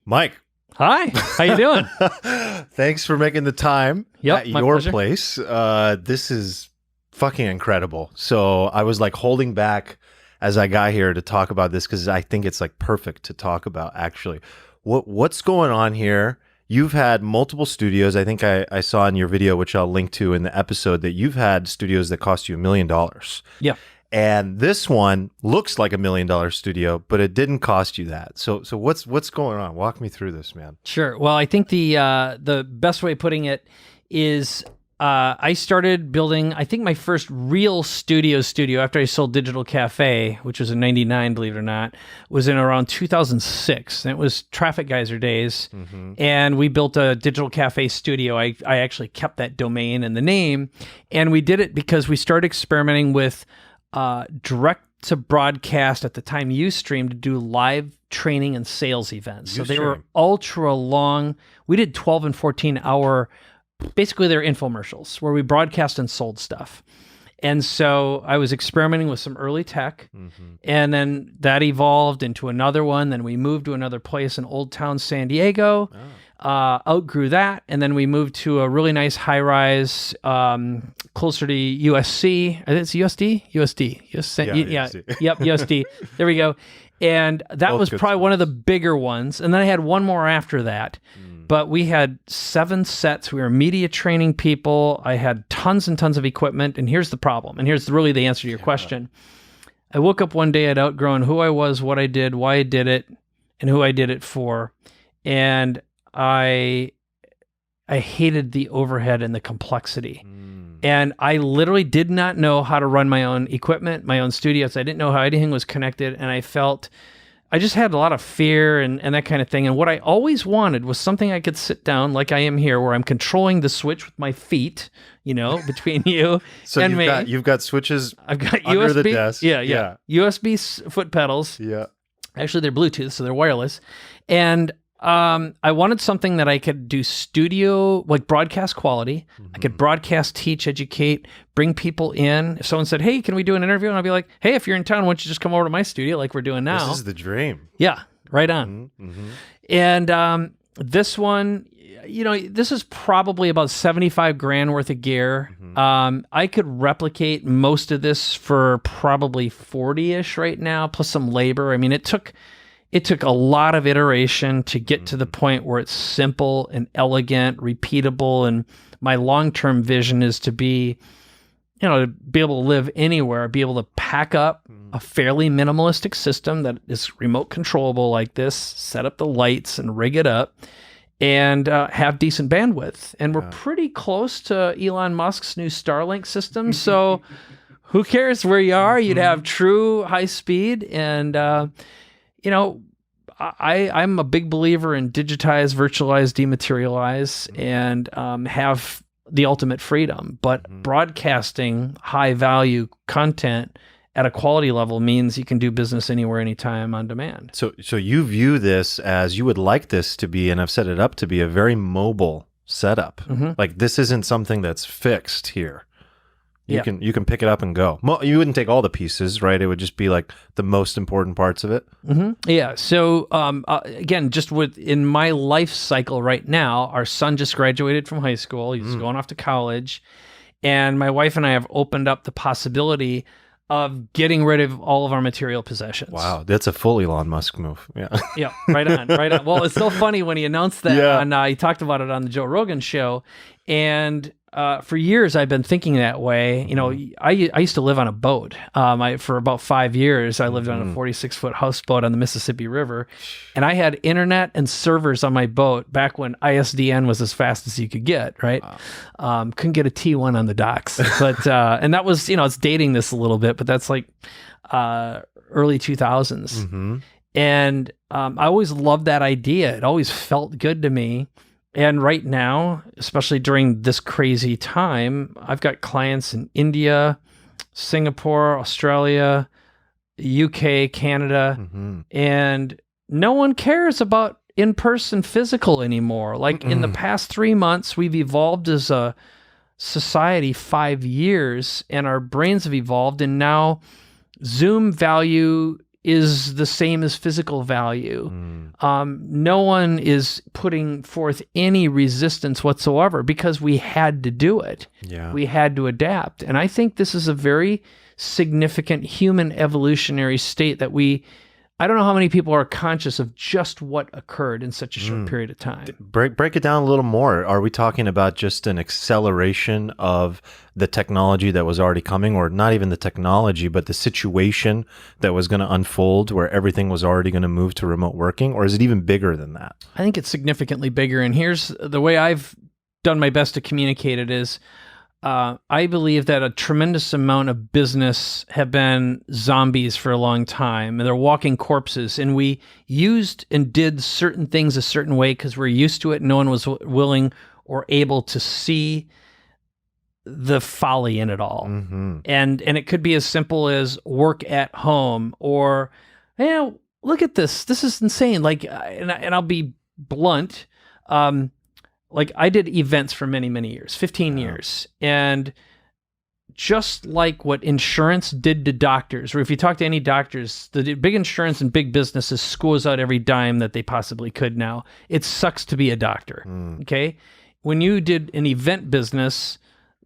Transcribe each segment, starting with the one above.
Mike. Hi, how you doing? Thanks for making the time at my your pleasure. place. This is fucking incredible. So I was like holding back as I got here to talk about this because I think it's like perfect to talk about actually. What's going on here? You've had multiple studios. I think I saw in your video, which I'll link to in the episode, that you've had studios that cost you $1 million. Yeah. And this one looks like $1 million studio, but it didn't cost you that. So what's going on? Walk me through this, man. Sure. Well, I think the best way of putting it is I started building, I think my first real studio after I sold Digital Cafe, which was in 99, believe it or not, was in around 2006. And it was Traffic Geyser days. Mm-hmm. And we built a Digital Cafe studio. I actually kept that domain and the name. And we did it because we started experimenting with direct to broadcast at the time Ustream to do live training and sales events. So they were ultra long. We did 12 and 14 hour, basically they're infomercials where we broadcast and sold stuff. And so I was experimenting with some early tech, and then that evolved into another one. Then we moved to another place in Old Town, San Diego. Outgrew that, and then we moved to a really nice high-rise closer to USC. It's USD? USD. USD. Yep, USD. There we go. And that Both was good probably schools. one of the bigger ones. And then I had one more after that. But we had 7 sets. We were media training people. I had tons and tons of equipment. And here's the problem. And here's really the answer to your question. I woke up one day, I'd outgrown who I was, what I did, why I did it, and who I did it for. And I hated the overhead and the complexity. And I literally did not know how to run my own equipment, my own studios. I didn't know how anything was connected. And I just had a lot of fear and that kind of thing. And what I always wanted was something I could sit down like I am here, where I'm controlling the switch with my feet, between you So and me. you've got switches I've got under USB, the desk. Yeah. USB foot pedals. Yeah. Actually, they're Bluetooth, so they're wireless. And I wanted something that I could do studio, like broadcast quality. I could broadcast, teach, educate, bring people in. If someone said, hey, can we do an interview? And I'd be like, hey, if you're in town, why don't you just come over to my studio like we're doing now? This is the dream. Yeah, right on. And this one, this is probably about 75 grand worth of gear. I could replicate most of this for probably 40-ish right now, plus some labor. I mean, it took a lot of iteration to get to the point where it's simple and elegant, repeatable. And my long-term vision is to be able to live anywhere, be able to pack up a fairly minimalistic system that is remote controllable like this, set up the lights and rig it up, and have decent bandwidth. And we're pretty close to Elon Musk's new Starlink system. So who cares where you are? You'd have true high speed. And, I'm a big believer in digitize, virtualize, dematerialize, and have the ultimate freedom. But broadcasting high value content at a quality level means you can do business anywhere, anytime, on demand. So you view this as, you would like this to be, and I've set it up to be, a very mobile setup. Like, this isn't something that's fixed here. You can pick it up and go. You wouldn't take all the pieces, right? It would just be like the most important parts of it. Yeah. So again, just in my life cycle right now, our son just graduated from high school. He's going off to college, and my wife and I have opened up the possibility of getting rid of all of our material possessions. Wow, that's a full Elon Musk move. Yeah. Yeah, right on. Well, it's so funny when he announced that he talked about it on the Joe Rogan show, and for years I've been thinking that way. I used to live on a boat. For about 5 years, I lived on a 46-foot houseboat on the Mississippi River, and I had internet and servers on my boat back when ISDN was as fast as you could get. Right, couldn't get a T1 on the docks, but and that was it's dating this a little bit, but that's like early 2000s, and I always loved that idea. It always felt good to me. And right now, especially during this crazy time, I've got clients in India, Singapore, Australia, UK, Canada, and no one cares about in-person physical anymore. Like in the past 3 months, we've evolved as a society 5 years, and our brains have evolved, and now Zoom value is the same as physical value. No one is putting forth any resistance whatsoever because we had to do it. Yeah. We had to adapt. And I think this is a very significant human evolutionary state that I don't know how many people are conscious of just what occurred in such a short period of time. Break it down a little more. Are we talking about just an acceleration of the technology that was already coming, or not even the technology, but the situation that was going to unfold where everything was already going to move to remote working? Or is it even bigger than that? I think it's significantly bigger. And here's the way I've done my best to communicate it is, I believe that a tremendous amount of business have been zombies for a long time, and they're walking corpses. And we used and did certain things a certain way because we're used to it. No one was willing or able to see the folly in it all. And it could be as simple as work at home, or, look at this. This is insane. Like, and I'll be blunt. Like I did events for many, many years, 15 years. And just like what insurance did to doctors, or if you talk to any doctors, the big insurance and big businesses squeeze out every dime that they possibly could now. It sucks to be a doctor, okay? When you did an event business,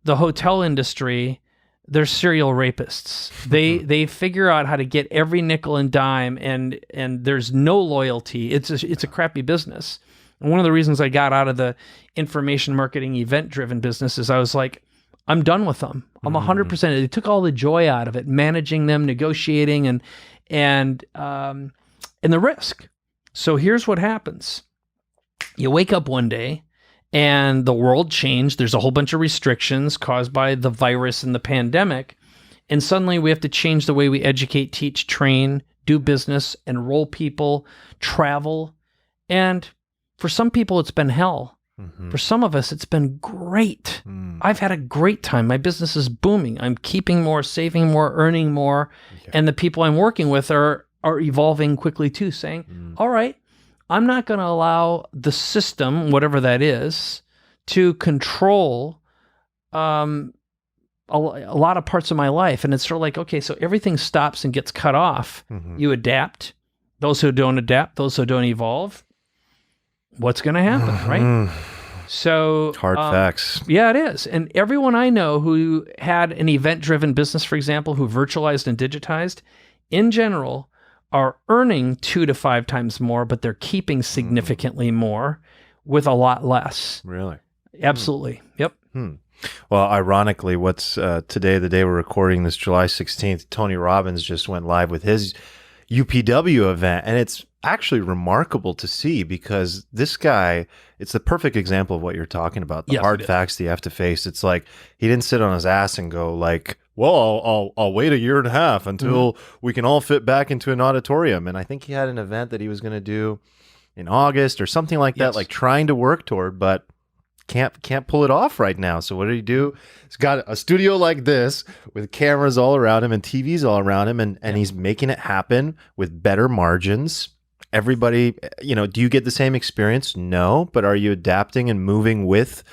the hotel industry, they're serial rapists. They figure out how to get every nickel and dime, and there's no loyalty. It's a crappy business. And one of the reasons I got out of the information marketing event-driven business is I was like, I'm done with them. I'm 100%. They took all the joy out of it, managing them, negotiating, and the risk. So here's what happens. You wake up one day, and the world changed. There's a whole bunch of restrictions caused by the virus and the pandemic. And suddenly we have to change the way we educate, teach, train, do business, enroll people, travel. And for some people, it's been hell. For some of us, it's been great. I've had a great time. My business is booming. I'm keeping more, saving more, earning more. Okay. And the people I'm working with are evolving quickly too, saying, all right, I'm not going to allow the system, whatever that is, to control a lot of parts of my life. And it's sort of like, okay, so everything stops and gets cut off. You adapt. Those who don't adapt, those who don't evolve, what's going to happen, right? So hard facts. Yeah, it is. And everyone I know who had an event-driven business, for example, who virtualized and digitized, in general, are earning 2 to 5 times more, but they're keeping significantly more with a lot less. Really? Absolutely. Yep. Well, ironically, what's today, the day we're recording this, July 16th, Tony Robbins just went live with his UPW event, and it's actually remarkable to see because this guy, it's the perfect example of what you're talking about, the hard facts that you have to face. It's like he didn't sit on his ass and go like, well, I'll wait 1.5 years until we can all fit back into an auditorium. And I think he had an event that he was going to do in August or something like that, like trying to work toward, but can't pull it off right now. So what did he do? He's got a studio like this with cameras all around him and TVs all around him, and he's making it happen with better margins. Everybody, do you get the same experience? No, but are you adapting and moving with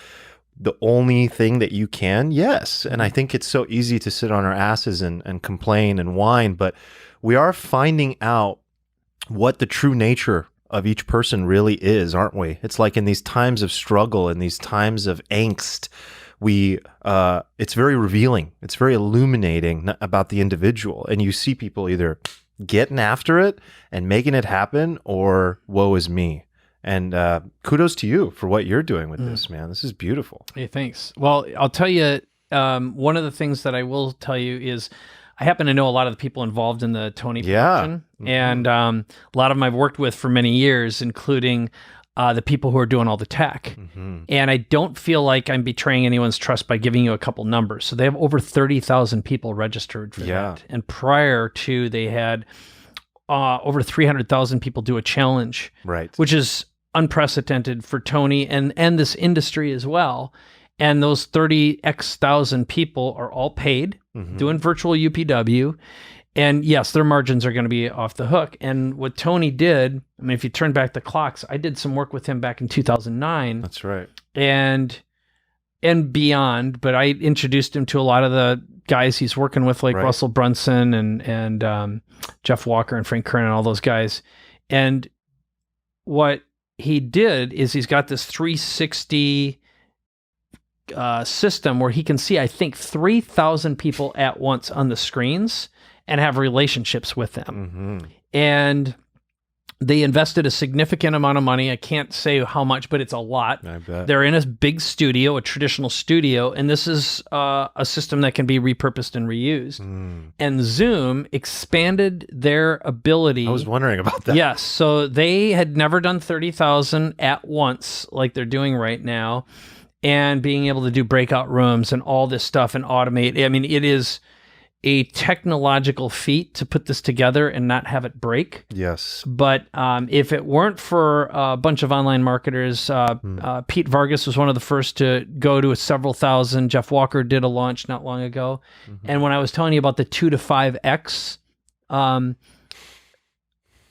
the only thing that you can? Yes. And I think it's so easy to sit on our asses and complain and whine, but we are finding out what the true nature of each person really is, aren't we? It's like in these times of struggle, in these times of angst, it's very revealing. It's very illuminating about the individual. And you see people either getting after it and making it happen, or woe is me. And kudos to you for what you're doing with this, man. This is beautiful. Hey, thanks. Well, I'll tell you, one of the things that I will tell you is I happen to know a lot of the people involved in the Tony production. And a lot of them I've worked with for many years, including the people who are doing all the tech. And I don't feel like I'm betraying anyone's trust by giving you a couple numbers. So they have over 30,000 people registered for that. And prior to, they had over 300,000 people do a challenge, which is unprecedented for Tony and this industry as well. And those 30,000 people are all paid, doing virtual UPW. And yes, their margins are going to be off the hook. And what Tony did, I mean, if you turn back the clocks, I did some work with him back in 2009. That's right. And and beyond. But I introduced him to a lot of the guys he's working with, like Right. Russell Brunson and Jeff Walker and Frank Kern and all those guys. And what he did is he's got this 360 system where he can see, I think, 3,000 people at once on the screens and have relationships with them. And they invested a significant amount of money. I can't say how much, but it's a lot. I bet. They're in a big studio, a traditional studio, and this is a system that can be repurposed and reused. And Zoom expanded their ability. I was wondering about that. Yes. So they had never done 30,000 at once like they're doing right now, and being able to do breakout rooms and all this stuff and automate. I mean, it is a technological feat to put this together and not have it break. Yes. But if it weren't for a bunch of online marketers, Pete Vargas was one of the first to go to a several thousand. Jeff Walker did a launch not long ago. And when I was telling you about the 2 to 5x,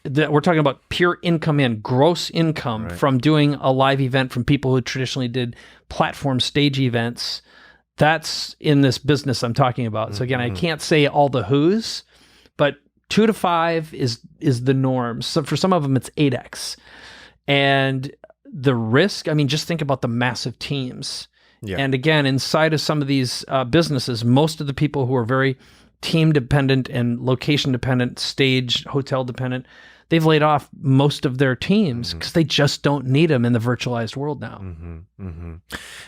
that we're talking about pure income gross income from doing a live event from people who traditionally did platform stage events. That's in this business I'm talking about. So again, I can't say all the who's, but 2 to 5 is the norm. So for some of them, it's 8x. And the risk, I mean, just think about the massive teams. Yeah. And again, inside of some of these businesses, most of the people who are very team dependent and location dependent, stage, hotel dependent, they've laid off most of their teams because they just don't need them in the virtualized world now. And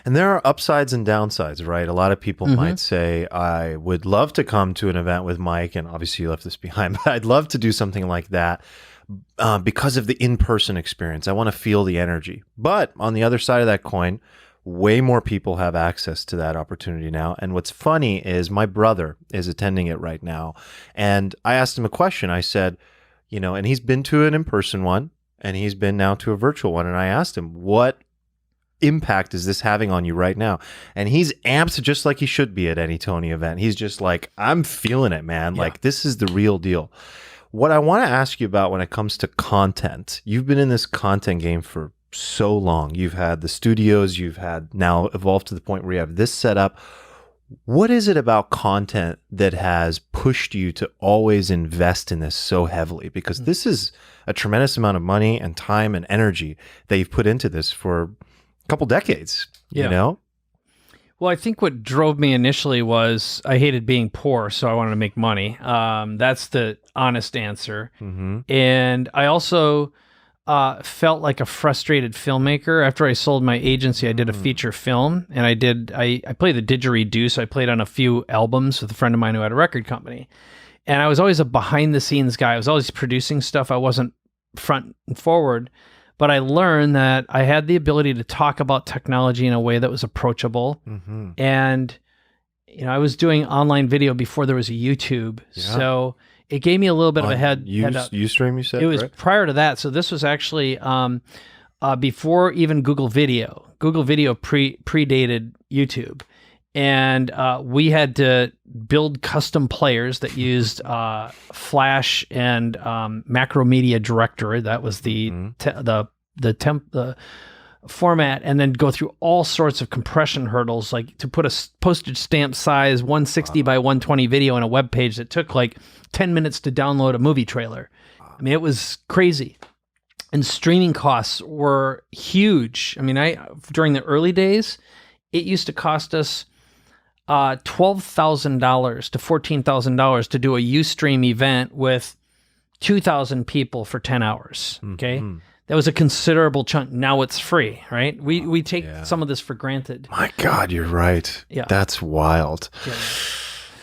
there are upsides and downsides, right? A lot of people might say, I would love to come to an event with Mike, and obviously you left this behind, but I'd love to do something like that because of the in-person experience. I want to feel the energy. But on the other side of that coin, way more people have access to that opportunity now. And what's funny is my brother is attending it right now. And I asked him a question. I said, you know, and he's been to an in-person one, and he's been now to a virtual one. And I asked him, what impact is this having on you right now? And he's amped just like he should be at any Tony event. He's just like, I'm feeling it, man. Yeah. Like, this is the real deal. What I want to ask you about when it comes to content, you've been in this content game for so long. You've had the studios, you've had now evolved to the point where you have this set up. What is it about content that has pushed you to always invest in this so heavily? Because this is a tremendous amount of money and time and energy that you've put into this for a couple decades, you know? Well, I think what drove me initially was I hated being poor, so I wanted to make money. That's the honest answer. And I also felt like a frustrated filmmaker. After I sold my agency, I did a feature film, and I played the didgeridoo, so I played on a few albums with a friend of mine who had a record company. And I was always a behind-the-scenes guy. I was always producing stuff. I wasn't front and forward. But I learned that I had the ability to talk about technology in a way that was approachable. And, you know, I was doing online video before there was a YouTube. So it gave me a little bit of a head up. Ustream, you said? It was right? prior to that. So this was actually before even Google Video. Google Video predated YouTube. And we had to build custom players that used Flash and Macromedia Director. That was the format, and then go through all sorts of compression hurdles, like to put a postage stamp size 160 by 120 video on a web page that took like 10 minutes to download a movie trailer. I mean, it was crazy. And streaming costs were huge. I mean, during the early days, it used to cost us $12,000 to $14,000 to do a Ustream event with 2,000 people for 10 hours. Okay. That was a considerable chunk. Now it's free, right? We take some of this for granted. My God, you're right. Yeah. That's wild. Yeah.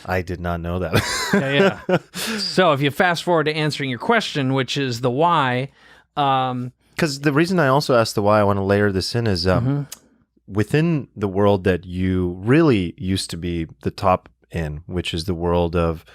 I did not know that. Yeah. So if you fast forward to answering your question, which is the why. Because the reason I also asked the why, I want to layer this in, is within the world that you really used to be the top in, which is the world of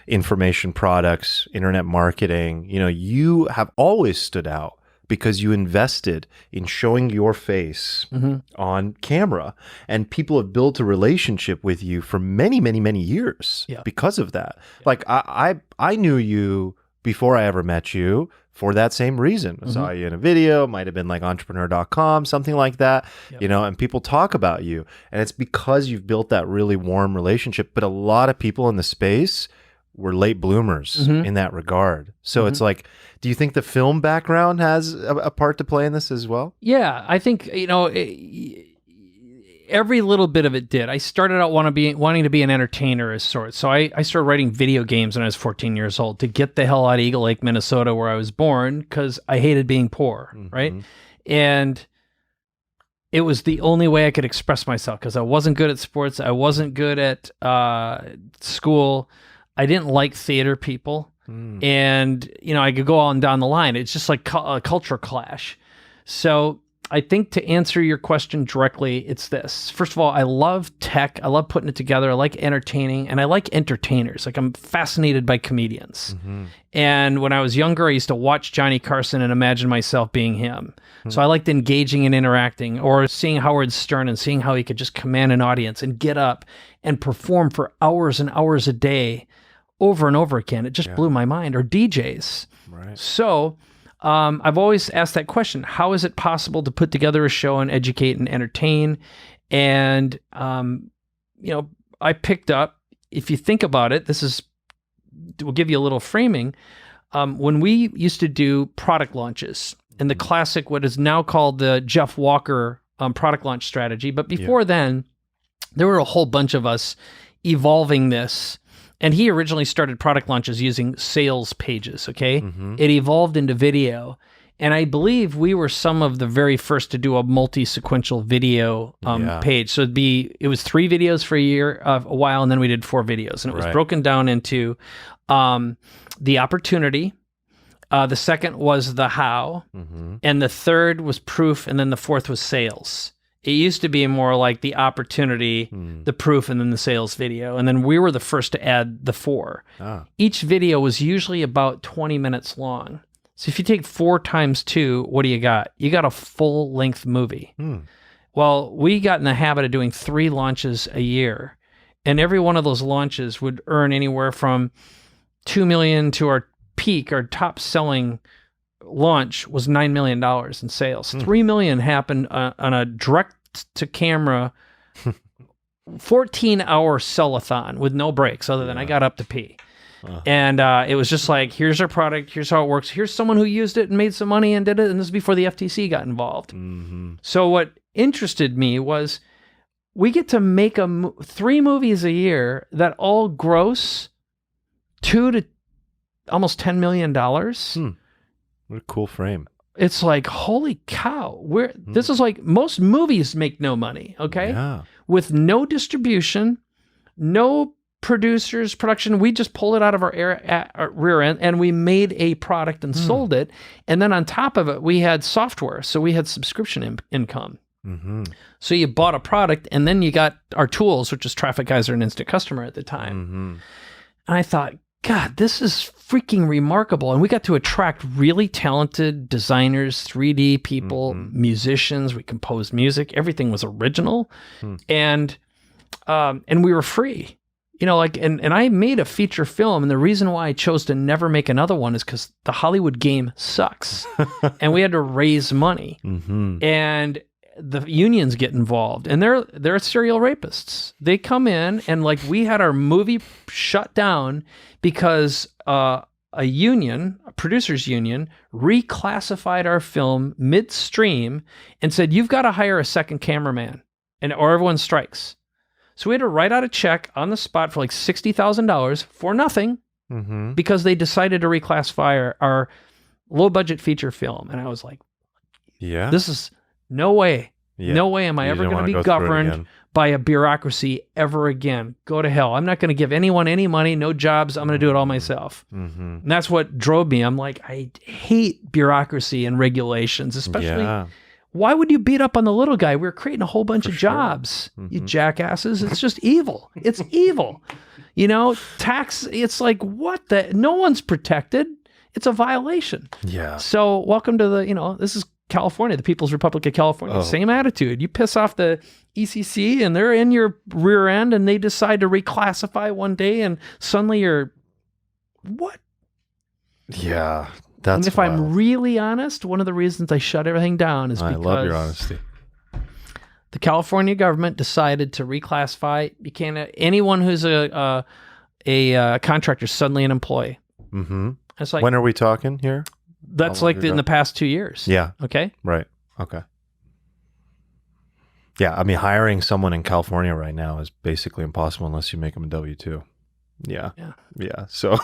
information products, internet marketing, you know, you have always stood out because you invested in showing your face on camera, and people have built a relationship with you for many, many, many years because of that. Like I knew you before I ever met you for that same reason. I saw you in a video, might have been like entrepreneur.com, something like that, you know, and people talk about you. And it's because you've built that really warm relationship. But a lot of people in the space were late bloomers in that regard. So it's like, do you think the film background has a part to play in this as well? Yeah, I think, you know, every little bit of it did. I started out wanting to be an entertainer of sorts. So I started writing video games when I was 14 years old to get the hell out of Eagle Lake, Minnesota, where I was born, because I hated being poor, right? And it was the only way I could express myself, because I wasn't good at sports. I wasn't good at school. I didn't like theater people. And, you know, I could go on down the line. It's just like a culture clash. So I think to answer your question directly, it's this. First of all, I love tech. I love putting it together. I like entertaining, and I like entertainers. Like, I'm fascinated by comedians. And when I was younger, I used to watch Johnny Carson and imagine myself being him. So I liked engaging and interacting, or seeing Howard Stern and seeing how he could just command an audience and get up and perform for hours and hours a day over and over again. It just blew my mind. Or DJs. Right. So I've always asked that question: how is it possible to put together a show and educate and entertain? And you know, I picked up, if you think about it, we'll give you a little framing. When we used to do product launches, and the classic, what is now called the Jeff Walker product launch strategy, but before then, there were a whole bunch of us evolving this. And he originally started product launches using sales pages, okay? It evolved into video. And I believe we were some of the very first to do a multi-sequential video page. So it was 3 videos for a while, and then we did 4 videos. And it was broken down into the opportunity. The second was the how. And the third was proof. And then the fourth was sales. It used to be more like the opportunity, the proof, and then the sales video. And then we were the first to add the 4. Each video was usually about 20 minutes long. So if you take 4 times 2, what do you got? You got a full-length movie. Well, we got in the habit of doing 3 launches a year. And every one of those launches would earn anywhere from $2 million to our peak. Our top-selling launch was $9 million in sales. $3 million happened on a direct-to-camera 14-hour sell-a-thon with no breaks other than I got up to pee. And it was just like, here's our product, here's how it works, here's someone who used it and made some money and did it, and this is before the FTC got involved. So what interested me was we get to make 3 movies a year that all gross $2 to almost $10 million. What a cool frame. It's like, holy cow. This is like, most movies make no money, okay? Yeah. With no distribution, no producers, production. We just pulled it out of our rear end, and we made a product and sold it. And then on top of it, we had software. So we had subscription income. So you bought a product, and then you got our tools, which is Traffic Geyser and Instant Customer at the time. And I thought, God, this is freaking remarkable. And we got to attract really talented designers, 3D people, musicians. We composed music. Everything was original. And we were free. You know, like, and I made a feature film, and the reason why I chose to never make another one is because the Hollywood game sucks. And we had to raise money. And the unions get involved, and they're serial rapists. They come in, and like, we had our movie shut down because a producers union, reclassified our film midstream and said, you've got to hire a second cameraman, or everyone strikes. So we had to write out a check on the spot for like $60,000 for nothing because they decided to reclassify our low budget feature film. And I was like, this is no way. No way am I ever going to be governed by a bureaucracy ever again. Go to hell. I'm not going to give anyone any money, no jobs. I'm going to do it all myself. And that's what drove me. I'm like, I hate bureaucracy and regulations, especially. Why would you beat up on the little guy? We're creating a whole bunch of jobs, you jackasses. It's just evil. It's evil. You know, tax, it's like, what the? No one's protected. It's a violation. So welcome to this is California, the People's Republic of California. Same attitude. You piss off the ECC and they're in your rear end and they decide to reclassify one day and suddenly you're, what? Yeah, And that's if wild. I'm really honest, one of the reasons I shut everything down is I because love your honesty. the California government decided to reclassify. You can't anyone who's a contractor is suddenly an employee. Mm-hmm. It's like, When are we talking here? that's How long like in ago? the past 2 years. Yeah. Okay. Right. Okay. Yeah, I mean, hiring someone in California right now is basically impossible unless you make them a W-2. Yeah. Yeah. Yeah. So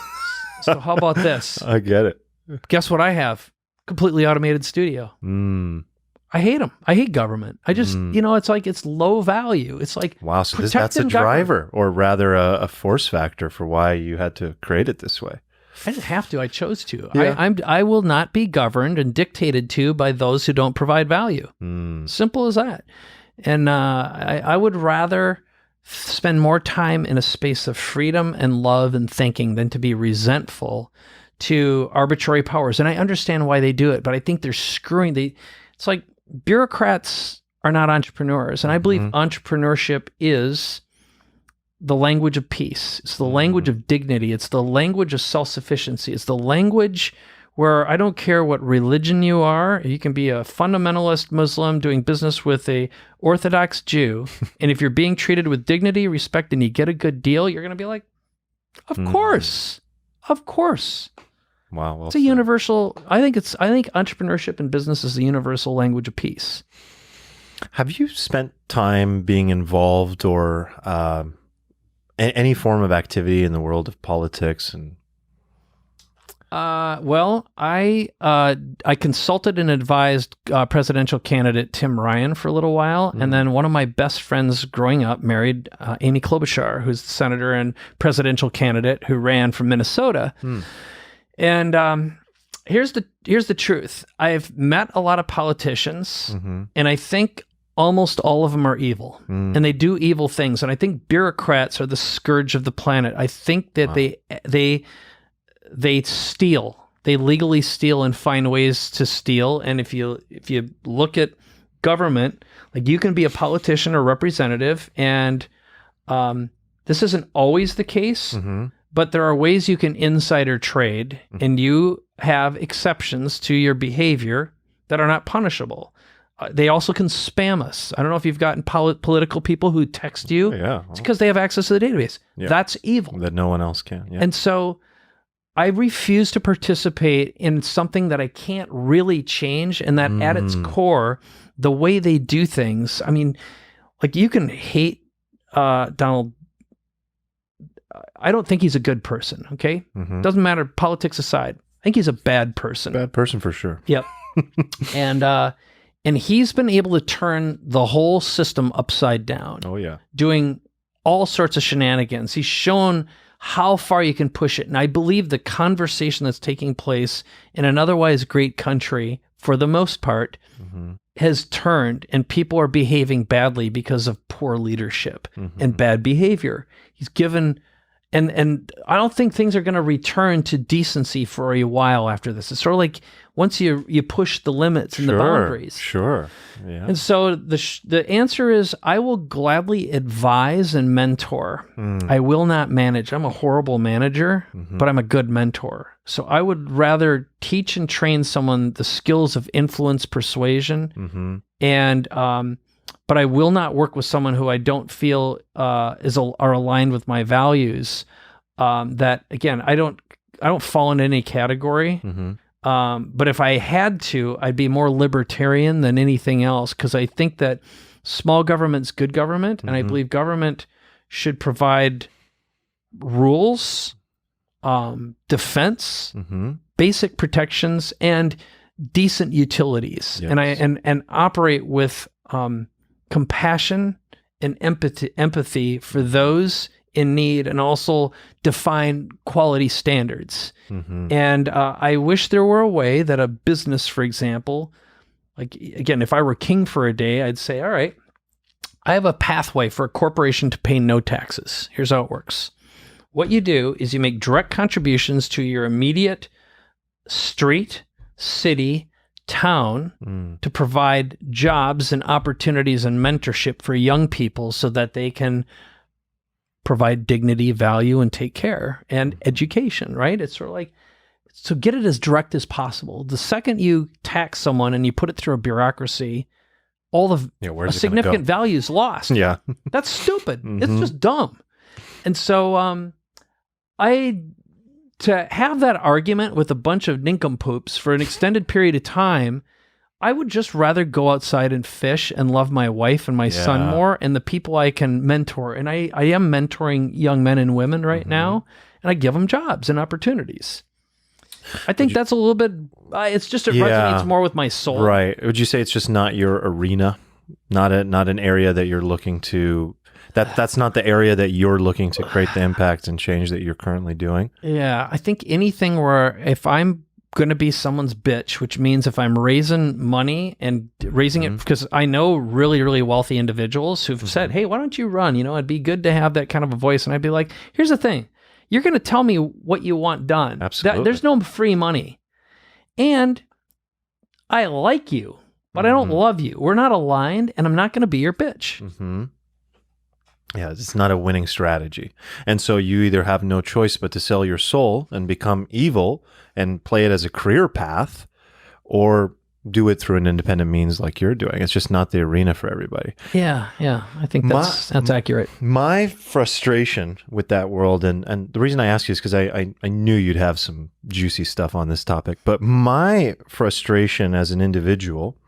So how about this? I get it. Guess what I have? Completely automated studio. Mm. I hate them. I hate government. I just, Mm. it's like it's low value. It's like, Wow. So that's a protecting government. driver, or rather a force factor for why you had to create it this way. I didn't have to. I chose to. Yeah. I will not be governed and dictated to by those who don't provide value. Mm. Simple as that. And I would rather spend more time in a space of freedom and love and thinking than to be resentful to arbitrary powers. And I understand why they do it, but I think they're screwing. It's like bureaucrats are not entrepreneurs. And I believe entrepreneurship is the language of peace. It's the language of dignity. It's the language of self-sufficiency. It's the language where I don't care what religion you are. You can be a fundamentalist Muslim doing business with a Orthodox Jew. And if you're being treated with dignity, respect, and you get a good deal, you're going to be like, of course. Of course. Wow. Well It's a universal. I think entrepreneurship and business is the universal language of peace. Have you spent time being involved or any form of activity in the world of politics? And Well, I consulted and advised presidential candidate Tim Ryan for a little while, and then one of my best friends growing up married Amy Klobuchar, who's the senator and presidential candidate who ran from Minnesota. And here's the truth: I've met a lot of politicians, and I think almost all of them are evil, and they do evil things. And I think bureaucrats are the scourge of the planet. I think that they steal. They legally steal and find ways to steal. And if you look at government, like, you can be a politician or representative, and this isn't always the case, but there are ways you can insider trade, and you have exceptions to your behavior that are not punishable. They also can spam us. I don't know if you've gotten political people who text you. yeah, It's because they have access to the database. Yeah. That's evil. that no one else can. Yeah. And so I refuse to participate in something that I can't really change, and that at its core, the way they do things. I mean, like, you can hate Donald. I don't think he's a good person, okay? Doesn't matter, politics aside. I think he's a bad person. Bad person for sure. Yep. And he's been able to turn the whole system upside down, Oh yeah. doing all sorts of shenanigans. He's shown how far you can push it. And I believe the conversation that's taking place in an otherwise great country, for the most part, has turned, and people are behaving badly because of poor leadership and bad behavior. He's given, and I don't think things are going to return to decency for a while after this. It's sort of like once you push the limits and the boundaries. Sure. Yeah. And so the answer is, I will gladly advise and mentor. I will not manage. I'm a horrible manager, but I'm a good mentor. So I would rather teach and train someone the skills of influence, persuasion, and but I will not work with someone who I don't feel are aligned with my values. That, again, I don't fall into any category. But if I had to, I'd be more libertarian than anything else, because I think that small government's good government, and I believe government should provide rules, defense, basic protections, and decent utilities, Yes. and operate with compassion and empathy for those in need, and also define quality standards. And I wish there were a way that a business, for example, like, again, if I were king for a day, I'd say, all right, I have a pathway for a corporation to pay no taxes. Here's how it works. What you do is you make direct contributions to your immediate street, city, town to provide jobs and opportunities and mentorship for young people so that they can provide dignity, value, and take care, and education, right? It's sort of like, So get it as direct as possible. The second you tax someone and you put it through a bureaucry, all the where's it significant gonna value is lost. Yeah. That's stupid. It's just dumb. And so to have that argument with a bunch of nincompoops for an extended period of time, I would just rather go outside and fish and love my wife and my son more and the people I can mentor. And I am mentoring young men and women right now, and I give them jobs and opportunities. I think that's a little bit, it's just, it resonates more with my soul. Right. Would you say it's just not your arena? Not an area that you're looking to, that's not the area that you're looking to create the impact and change that you're currently doing? Yeah. I think anything where if I'm going to be someone's bitch, which means if I'm raising money and raising it, because I know really, really wealthy individuals who've said, hey, why don't you run? It'd be good to have that kind of a voice. And I'd be like, here's the thing. You're going to tell me what you want done. Absolutely. There's no free money. And I like you, but I don't love you. We're not aligned, and I'm not going to be your bitch. Yeah, it's not a winning strategy. And so you either have no choice but to sell your soul and become evil and play it as a career path, or do it through an independent means like you're doing. It's just not the arena for everybody. Yeah. I think that's accurate. My frustration with that world, and the reason I ask you is because I knew you'd have some juicy stuff on this topic, but my frustration as an individual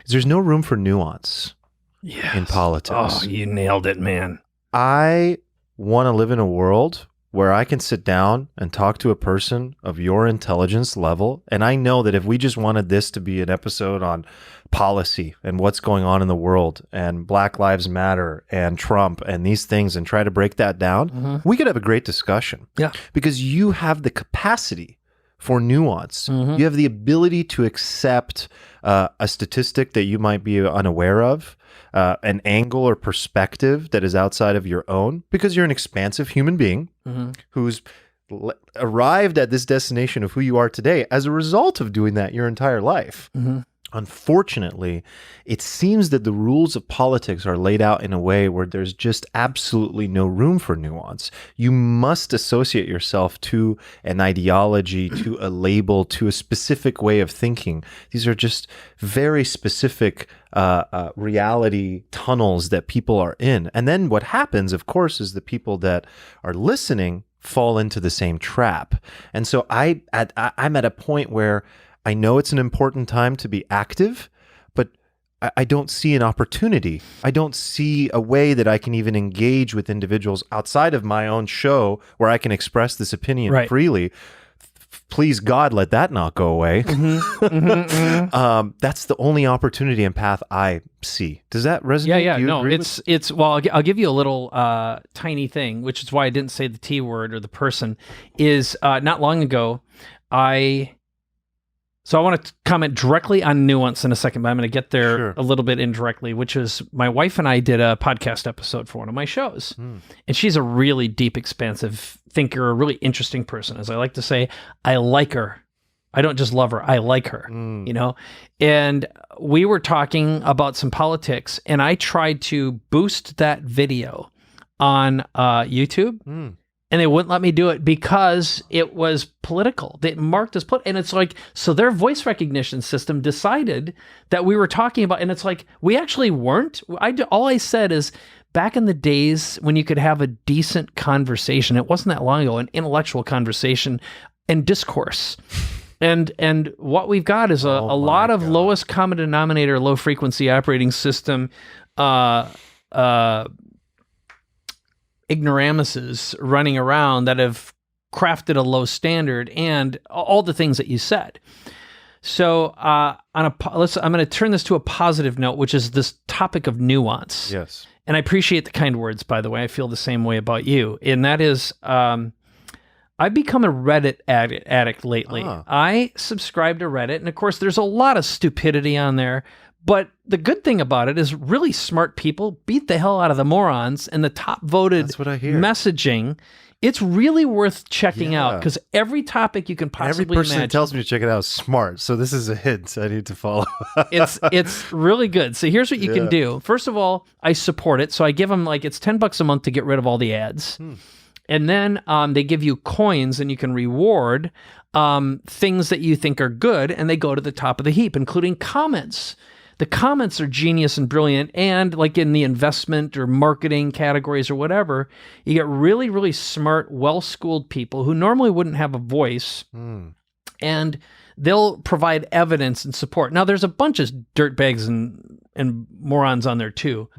is there's no room for nuance in politics. Oh, you nailed it, man. I want to live in a world where I can sit down and talk to a person of your intelligence level. And I know that if we just wanted this to be an episode on policy and what's going on in the world and Black Lives Matter and Trump and these things and try to break that down, we could have a great discussion. Yeah. Because you have the capacity for nuance. You have the ability to accept a statistic that you might be unaware of, an angle or perspective that is outside of your own, because you're an expansive human being who's arrived at this destination of who you are today as a result of doing that your entire life. Unfortunately, it seems that the rules of politics are laid out in a way where there's just absolutely no room for nuance. You must associate yourself to an ideology, to a label, to a specific way of thinking. These are just very specific reality tunnels that people are in. And then what happens, of course, is the people that are listening fall into the same trap. And so I'm at a point where I know it's an important time to be active, but I don't see an opportunity. I don't see a way that I can even engage with individuals outside of my own show where I can express this opinion freely. Please, God, let that not go away. That's the only opportunity and path I see. Does that resonate? Yeah. Do you No, agree it's well, I'll give you a little tiny thing, which is why I didn't say the T word or the person. Is not long ago, So I want to comment directly on nuance in a second, but I'm going to get there a little bit indirectly, which is my wife and I did a podcast episode for one of my shows. And she's a really deep, expansive thinker, a really interesting person. As I like to say, I like her. I don't just love her. I like her, And we were talking about some politics, and I tried to boost that video on YouTube. And they wouldn't let me do it because it was political. They marked as political. And it's like, so their voice recognition system decided that we were talking about, and it's like, we actually weren't. All I said is, back in the days when you could have a decent conversation, it wasn't that long ago, an intellectual conversation and discourse. And what we've got is a lot of lowest common denominator, low frequency operating system, ignoramuses running around that have crafted a low standard and all the things that you said. So I'm going to turn this to a positive note, which is this topic of nuance. Yes. And I appreciate the kind words, by the way. I feel the same way about you. And that is, I've become a Reddit addict lately. I subscribe to Reddit. And of course, there's a lot of stupidity on there. But the good thing about it is really smart people beat the hell out of the morons, and the top voted messaging. It's really worth checking out because every topic you can possibly imagine. Every person that tells me to check it out is smart. So this is a hint I need to follow. It's really good. So here's what you can do. First of all, I support it. So I give them it's $10 a month to get rid of all the ads. And then they give you coins, and you can reward things that you think are good, and they go to the top of the heap, including comments. The comments are genius and brilliant, and like in the investment or marketing categories or whatever, you get really, really smart, well-schooled people who normally wouldn't have a voice, and they'll provide evidence and support. Now, there's a bunch of dirtbags and morons on there too,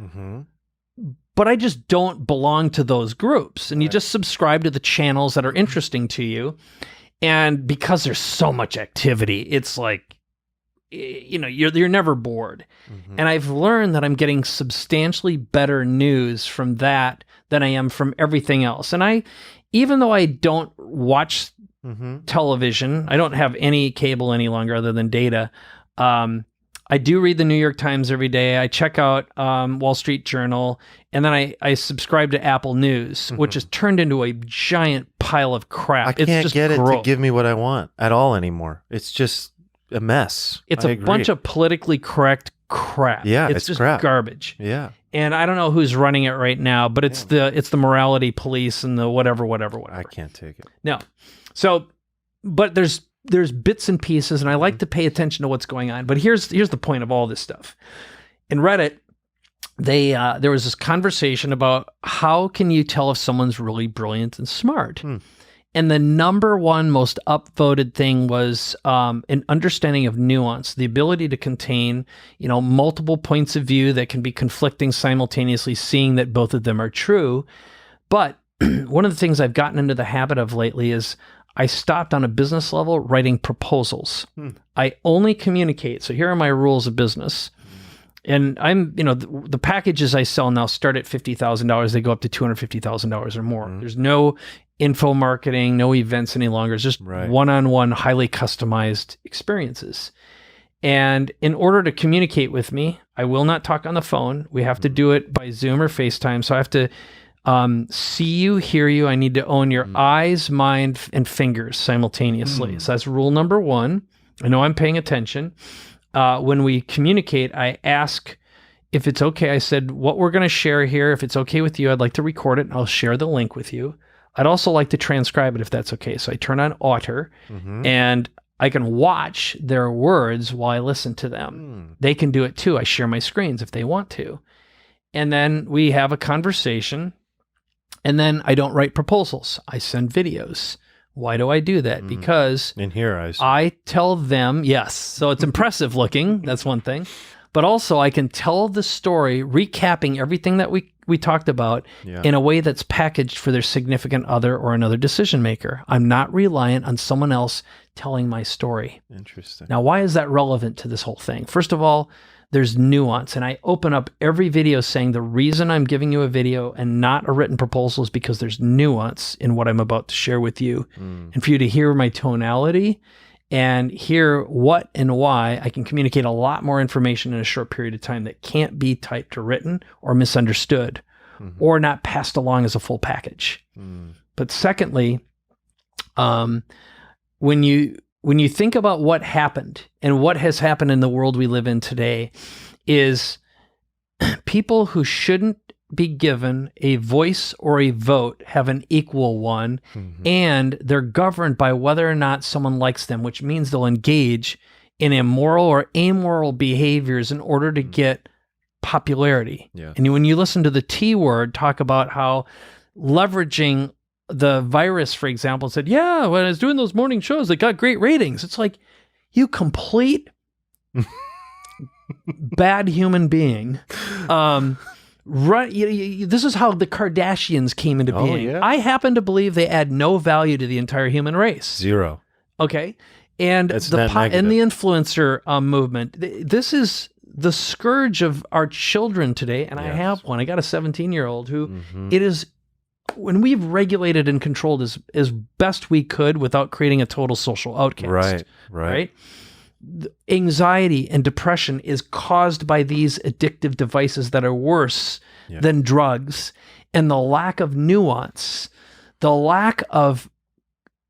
but I just don't belong to those groups, and you just subscribe to the channels that are interesting to you, and because there's so much activity, it's like, you're never bored. And I've learned that I'm getting substantially better news from that than I am from everything else. And even though I don't watch television, I don't have any cable any longer other than data. I do read the New York Times every day. I check out Wall Street Journal, and then I subscribe to Apple News, which has turned into a giant pile of crap. I can't it's just get it to gross. give me what I want at all anymore. It's just a mess. It's I a agree. bunch of politically correct crap. Yeah, it's just crap. garbage. Yeah. And I don't know who's running it right now, but it's the morality police and the whatever. I can't take it. No. So, but there's bits and pieces, and I like to pay attention to what's going on. But here's the point of all this stuff. In Reddit, there was this conversation about how can you tell if someone's really brilliant and smart. And the number one most upvoted thing was an understanding of nuance, the ability to contain, multiple points of view that can be conflicting simultaneously, seeing that both of them are true. But one of the things I've gotten into the habit of lately is I stopped on a business level writing proposals. I only communicate. So here are my rules of business. And I'm, the packages I sell now start at $50,000. They go up to $250,000 or more. There's no info marketing, no events any longer. It's just one-on-one, highly customized experiences. And in order to communicate with me, I will not talk on the phone. We have to do it by Zoom or FaceTime. So I have to see you, hear you. I need to own your eyes, mind, and fingers simultaneously. So that's rule number one. I know I'm paying attention. When we communicate, I ask if it's okay. I said, what we're going to share here, if it's okay with you, I'd like to record it, and I'll share the link with you. I'd also like to transcribe it if that's okay. So I turn on Otter, and I can watch their words while I listen to them. They can do it too. I share my screens if they want to. And then we have a conversation, and then I don't write proposals. I send videos. Why do I do that? Because in here I tell them, yes, so it's impressive looking. That's one thing. But also I can tell the story, recapping everything that we talked about in a way that's packaged for their significant other or another decision maker. I'm not reliant on someone else telling my story. Interesting. Now, why is that relevant to this whole thing? First of all, there's nuance. And I open up every video saying the reason I'm giving you a video and not a written proposal is because there's nuance in what I'm about to share with you. And for you to hear my tonality and hear what and why, I can communicate a lot more information in a short period of time that can't be typed or written or misunderstood or not passed along as a full package. But secondly, when you think about what happened and what has happened in the world we live in today is people who shouldn't be given a voice or a vote have an equal one, and they're governed by whether or not someone likes them, which means they'll engage in immoral or amoral behaviors in order to get popularity. And when you listen to the T word talk about how leveraging the virus, for example, said, when I was doing those morning shows, it got great ratings. It's like, you complete bad human being. This is how the Kardashians came into being. I happen to believe they add no value to the entire human race. Zero. Okay. And and the influencer movement. This is the scourge of our children today. And I have one. I got a 17-year-old who it is, when we've regulated and controlled as best we could without creating a total social outcast. Right? Anxiety and depression is caused by these addictive devices that are worse than drugs, and the lack of nuance, the lack of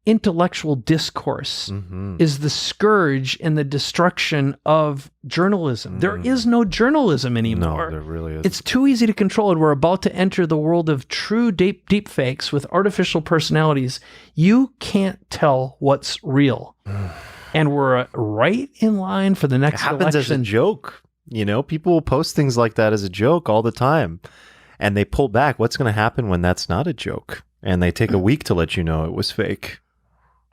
intellectual discourse is the scourge and the destruction of journalism. There is no journalism anymore. No, there really is. It's too easy to control, and we're about to enter the world of true deep fakes with artificial personalities. You can't tell what's real. And we're right in line for the next happens election. As a joke. People will post things like that as a joke all the time, and they pull back. What's going to happen when that's not a joke? And they take a week to let you know it was fake.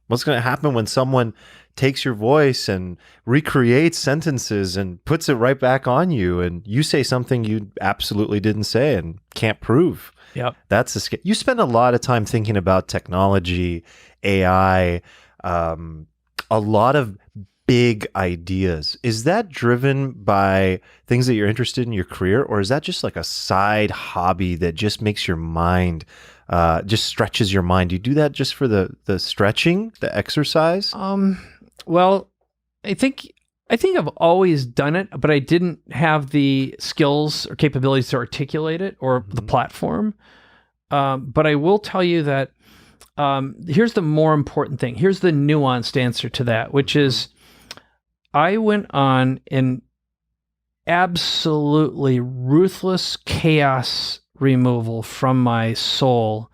What's going to happen when someone takes your voice and recreates sentences and puts it right back on you, and you say something you absolutely didn't say and can't prove? Yep. That's the you spend a lot of time thinking about technology, AI, a lot of big ideas. Is that driven by things that you're interested in your career, or is that just like a side hobby that just makes your mind just stretches your mind? You do that just for the stretching, the exercise? Well, I think I've always done it, but I didn't have the skills or capabilities to articulate it or the platform. But I will tell you that here's the more important thing. Here's the nuanced answer to that, which is I went on an absolutely ruthless chaos removal from my soul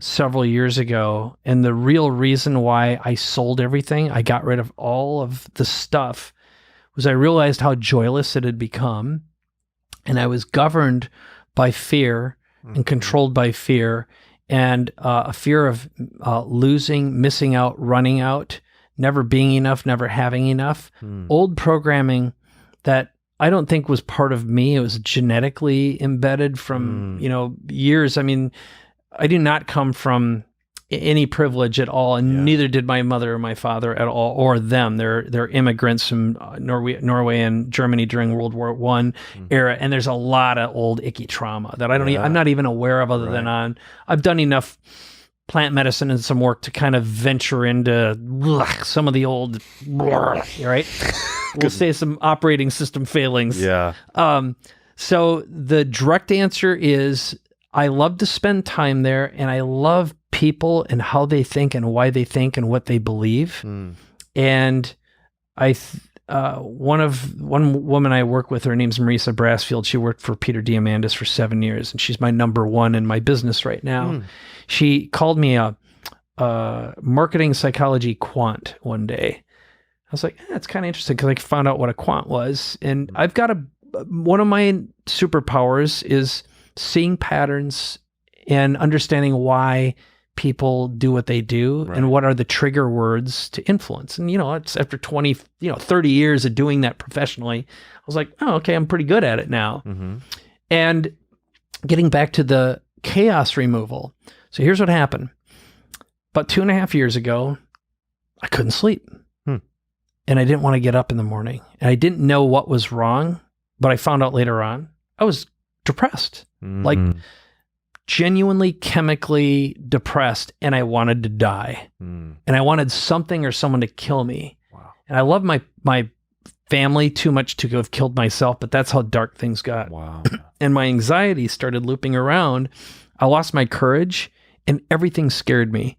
several years ago. And the real reason why I sold everything, I got rid of all of the stuff, was I realized how joyless it had become. And I was governed by fear and controlled by fear, and a fear of losing, missing out, running out, never being enough, never having enough. Old programming that I don't think was part of me. It was genetically embedded from, years. I mean, I do not come from any privilege at all, and neither did my mother or my father at all, or them. They're immigrants from Norway and Germany during World War I era, and there's a lot of old icky trauma that I'm not even aware of, other than I've done enough plant medicine and some work to kind of venture into some of the old, right? We'll say some operating system failings. Yeah. So the direct answer is I love to spend time there, and I love people and how they think and why they think and what they believe. And one woman I work with, her name's Marisa Brassfield. She worked for Peter Diamandis for 7 years, and she's my number one in my business right now. She called me a marketing psychology quant one day. I was like, it's kind of interesting, because I found out what a quant was. And I've got one of my superpowers is seeing patterns and understanding why people do what they do, and what are the trigger words to influence. And, it's after 20, 30 years of doing that professionally, I was like, oh, okay, I'm pretty good at it now. And getting back to the chaos removal. So here's what happened. About 2.5 years ago, I couldn't sleep. And I didn't want to get up in the morning. And I didn't know what was wrong, but I found out later on I was depressed. Like genuinely chemically depressed, and I wanted to die. And I wanted something or someone to kill me. Wow. And I love my family too much to have killed myself, but that's how dark things got. Wow. And my anxiety started looping around. I lost my courage, and everything scared me.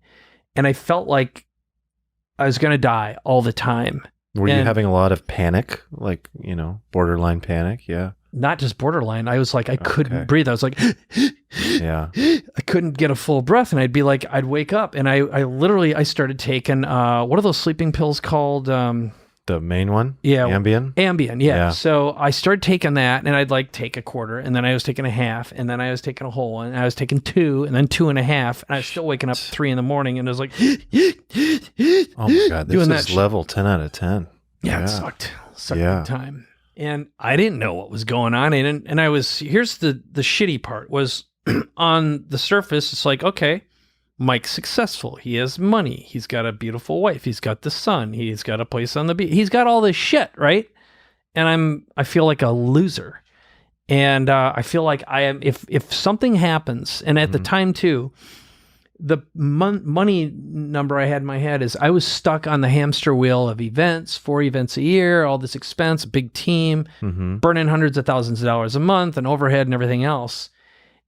And I felt like I was going to die all the time. Were you having a lot of panic, like, borderline panic? Yeah. Not just borderline. I was like, I couldn't breathe. I was like, yeah. I couldn't get a full breath. And I'd wake up, and I started taking, what are those sleeping pills called? The main one? Yeah. Ambien? Ambien, yeah. So I started taking that, and I'd take a quarter, and then I was taking a half, and then I was taking a whole one, and I was taking 2, and then 2.5, and I was still waking up at 3 a.m, and I was like, oh my God, this is level 10 out of 10. Yeah, it sucked big time. And I didn't know what was going on. And here's the shitty part was on the surface, it's like, okay, Mike's successful. He has money. He's got a beautiful wife. He's got the son. He's got a place on the beach. He's got all this shit, right? And I feel like a loser. And I feel like I am, if something happens, and at the time too, the money number I had in my head is I was stuck on the hamster wheel of events, 4 events a year, all this expense, big team, burning hundreds of thousands of dollars a month and overhead and everything else.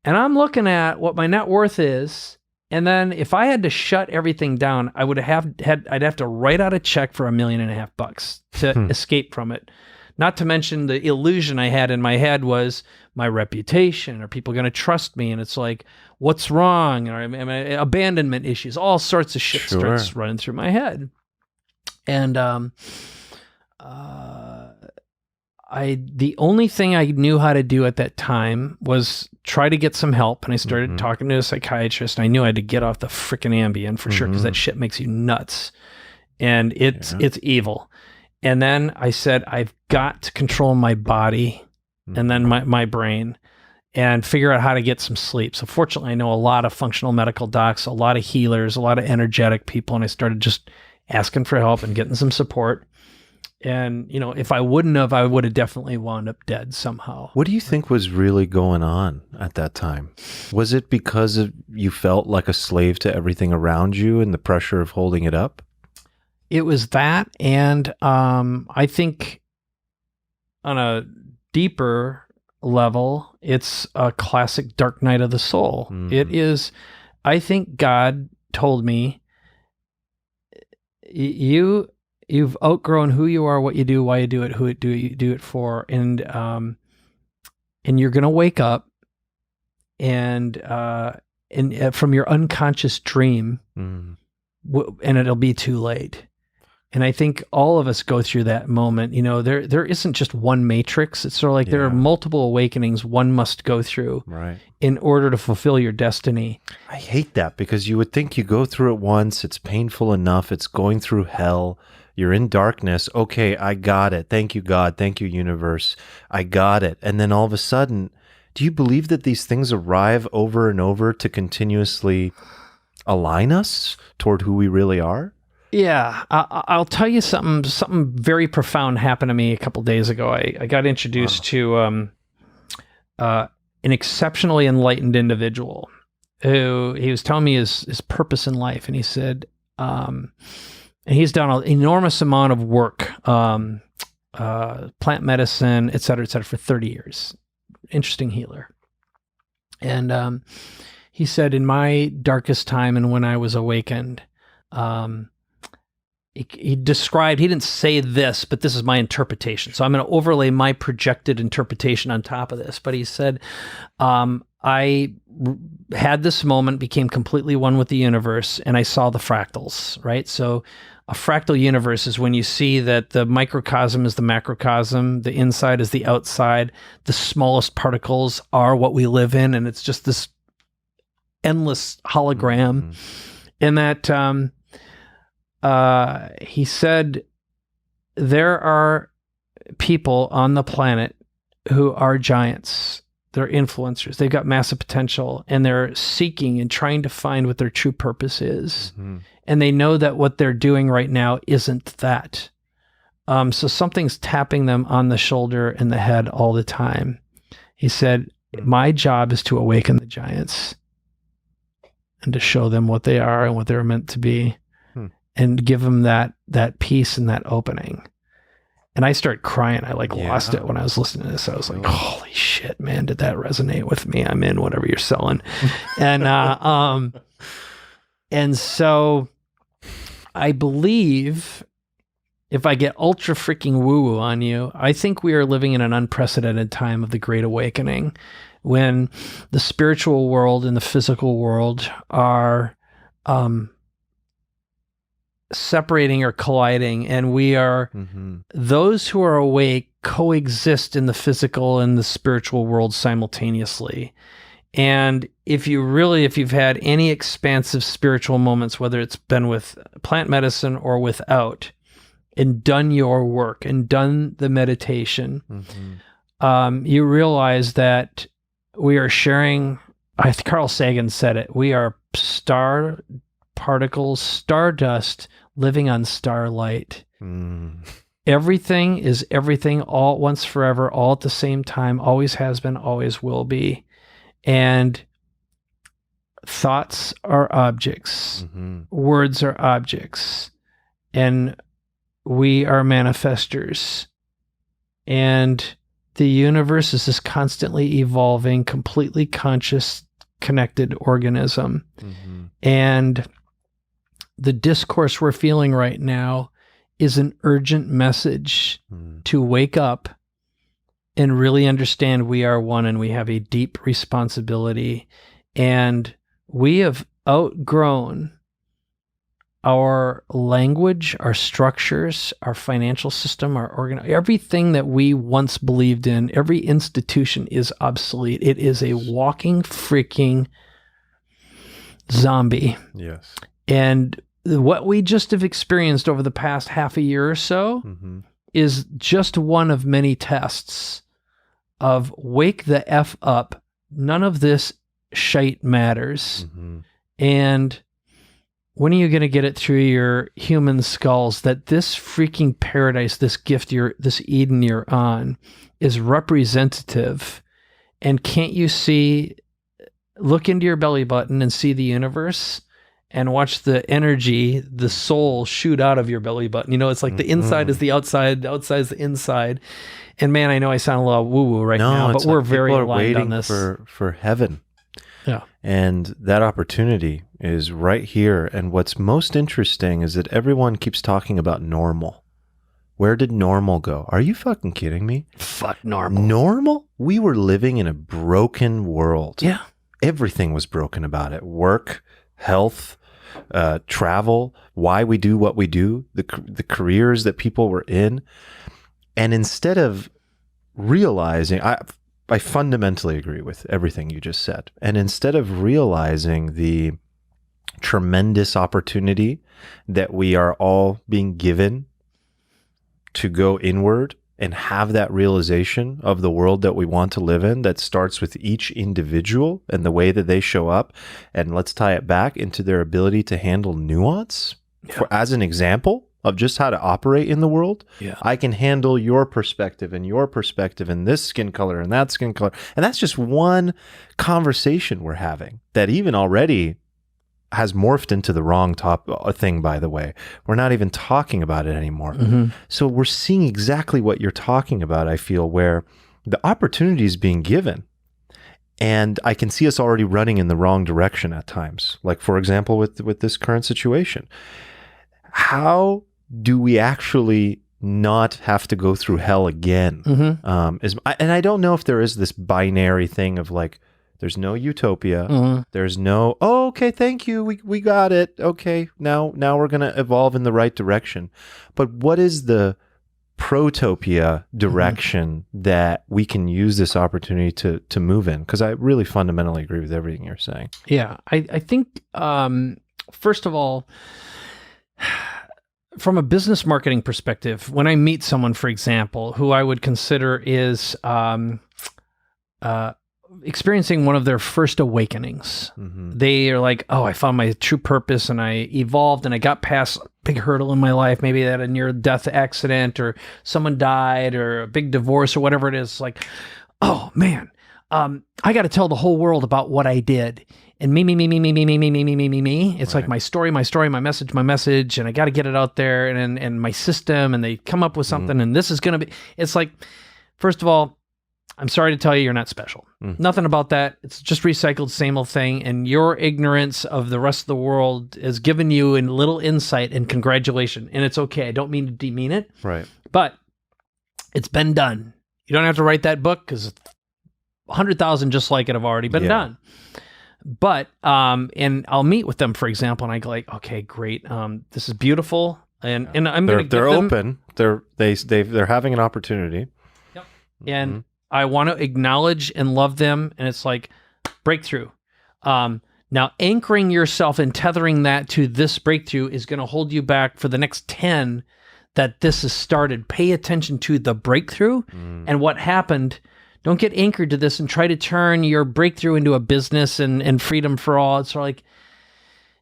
And I'm looking at what my net worth is, And then if I had to shut everything down, I'd have to write out a check for $1.5 million to escape from it. Not to mention the illusion I had in my head was my reputation. Are people going to trust me? And it's like, what's wrong? Or abandonment issues, all sorts of shit starts running through my head. And the only thing I knew how to do at that time was try to get some help. And I started talking to a psychiatrist. And I knew I had to get off the freaking Ambien for sure, because that shit makes you nuts. And it's evil. And then I said, I've got to control my body and then my brain and figure out how to get some sleep. So fortunately, I know a lot of functional medical docs, a lot of healers, a lot of energetic people. And I started just asking for help and getting some support. And, you know, if I wouldn't have, I would have definitely wound up dead somehow. What do you think was really going on at that time? Was it because you felt like a slave to everything around you and the pressure of holding it up? It was that, and I think on a deeper level, it's a classic dark night of the soul. It is, I think God told me, you've outgrown who you are, what you do, why you do it, who you do it for, and you're going to wake up and from your unconscious dream, and it'll be too late. And I think all of us go through that moment. You know, there isn't just one matrix. It's sort of like there are multiple awakenings one must go through in order to fulfill your destiny. I hate that, because you would think you go through it once, it's painful enough, it's going through hell, you're in darkness. Okay, I got it. Thank you, God. Thank you, universe. I got it. And then all of a sudden, do you believe that these things arrive over and over to continuously align us toward who we really are? Yeah, I'll tell you something very profound happened to me a couple days ago. I got introduced to an exceptionally enlightened individual who he was telling me his purpose in life. And he said, and he's done an enormous amount of work, plant medicine, et cetera, for 30 years. Interesting healer. And he said, in my darkest time and when I was awakened, he described, he didn't say this, but this is my interpretation. So I'm going to overlay my projected interpretation on top of this. But he said, I had this moment, became completely one with the universe, and I saw the fractals, right? So a fractal universe is when you see that the microcosm is the macrocosm, the inside is the outside, the smallest particles are what we live in, and it's just this endless hologram. And that he said there are people on the planet who are giants. They're influencers. They've got massive potential, and they're seeking and trying to find what their true purpose is. And they know that what they're doing right now isn't that. So something's tapping them on the shoulder and the head all the time. He said, my job is to awaken the giants and to show them what they are and what they're meant to be. And give them that peace and that opening. And I started crying. I lost it when I was listening to this. I was like, holy shit, man, did that resonate with me? I'm in whatever you're selling. And so I believe, if I get ultra freaking woo-woo on you, I think we are living in an unprecedented time of the Great Awakening, when the spiritual world and the physical world are separating or colliding, and we are those who are awake coexist in the physical and the spiritual world simultaneously. And if you've had any expansive spiritual moments, whether it's been with plant medicine or without, and done your work and done the meditation, you realize that we are sharing, Carl Sagan said it, we are star particles, stardust, living on starlight. Everything is everything, all at once, forever, all at the same time, always has been, always will be. And thoughts are objects, words are objects, and we are manifestors. And the universe is this constantly evolving, completely conscious, connected organism. Mm-hmm. And the discourse we're feeling right now is an urgent message to wake up and really understand we are one and we have a deep responsibility. And we have outgrown our language, our structures, our financial system, everything that we once believed in. Every institution is obsolete. It is a walking freaking zombie. Yes. And what we just have experienced over the past half a year or so is just one of many tests of wake the F up. None of this shite matters. And when are you going to get it through your human skulls that this freaking paradise, this gift, this Eden you're on is representative? And can't you see, look into your belly button and see the universe and watch the energy, the soul shoot out of your belly button. You know, it's like the inside is the outside is the inside. And man, I know I sound a little woo-woo right now, but we're very aligned on this. For heaven. Yeah. And that opportunity is right here. And what's most interesting is that everyone keeps talking about normal. Where did normal go? Are you fucking kidding me? Fuck normal. Normal? We were living in a broken world. Yeah. Everything was broken about it. Work, health, travel, why we do what we do, the careers that people were in. And instead of realizing, I fundamentally agree with everything you just said. And instead of realizing the tremendous opportunity that we are all being given to go inward and have that realization of the world that we want to live in, that starts with each individual and the way that they show up. And let's tie it back into their ability to handle nuance. As an example of just how to operate in the world. Yeah. I can handle your perspective and this skin color and that skin color. And that's just one conversation we're having that even already has morphed into the wrong thing, by the way. We're not even talking about it anymore. So we're seeing exactly what you're talking about, I feel, where the opportunity is being given. And I can see us already running in the wrong direction at times. Like, for example, with this current situation. How do we actually not have to go through hell again? And I don't know if there is this binary thing of like, there's no utopia. There's no, oh, okay, thank you. We got it. Okay, now we're going to evolve in the right direction. But what is the protopia direction that we can use this opportunity to move in? Because I really fundamentally agree with everything you're saying. Yeah, I think, first of all, from a business marketing perspective, when I meet someone, for example, who I would consider is experiencing one of their first awakenings, they are like, oh, I found my true purpose and I evolved and I got past a big hurdle in my life. Maybe that a near-death accident or someone died or a big divorce or whatever it is. Like, oh, man, I got to tell the whole world about what I did. And me. It's like my story, my message, and I got to get it out there and my system, and they come up with something, and this is going to be, it's like, first of all, I'm sorry to tell you, you're not special. Nothing about that. It's just recycled, same old thing. And your ignorance of the rest of the world has given you a little insight, and congratulations. And it's okay. I don't mean to demean it. Right. But it's been done. You don't have to write that book because 100,000 just like it have already been done. But, and I'll meet with them, for example, and I go like, okay, great. This is beautiful. And I'm going to they're open. They're having an opportunity. Yep. And I want to acknowledge and love them. And it's like breakthrough. Now anchoring yourself and tethering that to this breakthrough is going to hold you back for the next 10 that this has started. Pay attention to the breakthrough and what happened. Don't get anchored to this and try to turn your breakthrough into a business and freedom for all. It's like,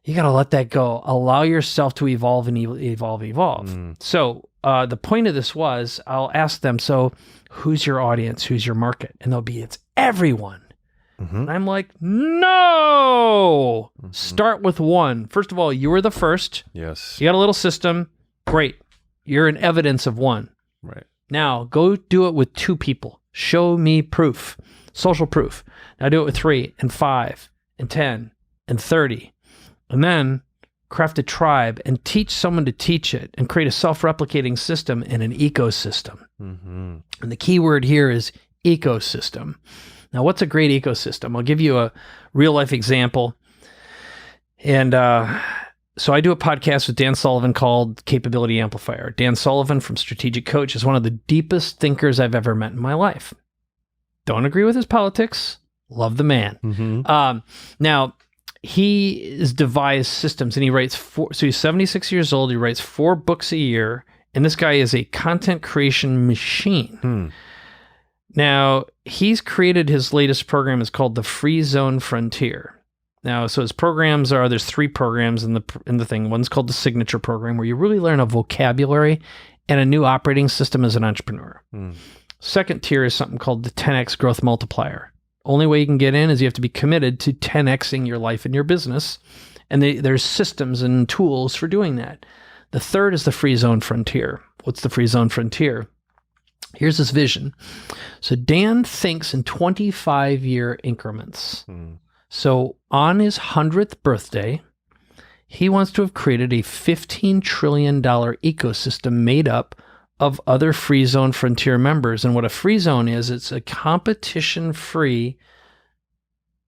you got to let that go. Allow yourself to evolve and evolve. So the point of this was, I'll ask them, so who's your audience? Who's your market? And they'll be, it's everyone. And I'm like, no! Start with one. First of all, you were the first. Yes. You got a little system. Great. You're an evidence of one. Right. Now go do it with 2 people. Show me proof, social proof. Now do it with 3 and 5 and 10 and 30. And then craft a tribe and teach someone to teach it and create a self-replicating system and an ecosystem. Mm-hmm. And the key word here is ecosystem. Now, what's a great ecosystem? I'll give you a real-life example. And so I do a podcast with Dan Sullivan called Capability Amplifier. Dan Sullivan from Strategic Coach is one of the deepest thinkers I've ever met in my life. Don't agree with his politics. Love the man. Mm-hmm. Now, he has devised systems, and he writes so he's 76 years old. He writes 4 books a year, and this guy is a content creation machine. Now, he's created his latest program. It's called the Free Zone Frontier. Now, so his programs there's 3 programs in the thing. One's called the Signature Program, where you really learn a vocabulary and a new operating system as an entrepreneur. Second tier is something called the 10X Growth Multiplier. Only way you can get in is you have to be committed to 10Xing your life and your business. And there's systems and tools for doing that. The third is the Free Zone Frontier. What's the Free Zone Frontier? Here's his vision. So Dan thinks in 25-year increments. So on his 100th birthday, he wants to have created a $15 trillion ecosystem made up of other Free Zone Frontier members. And what a free zone is, it's a competition-free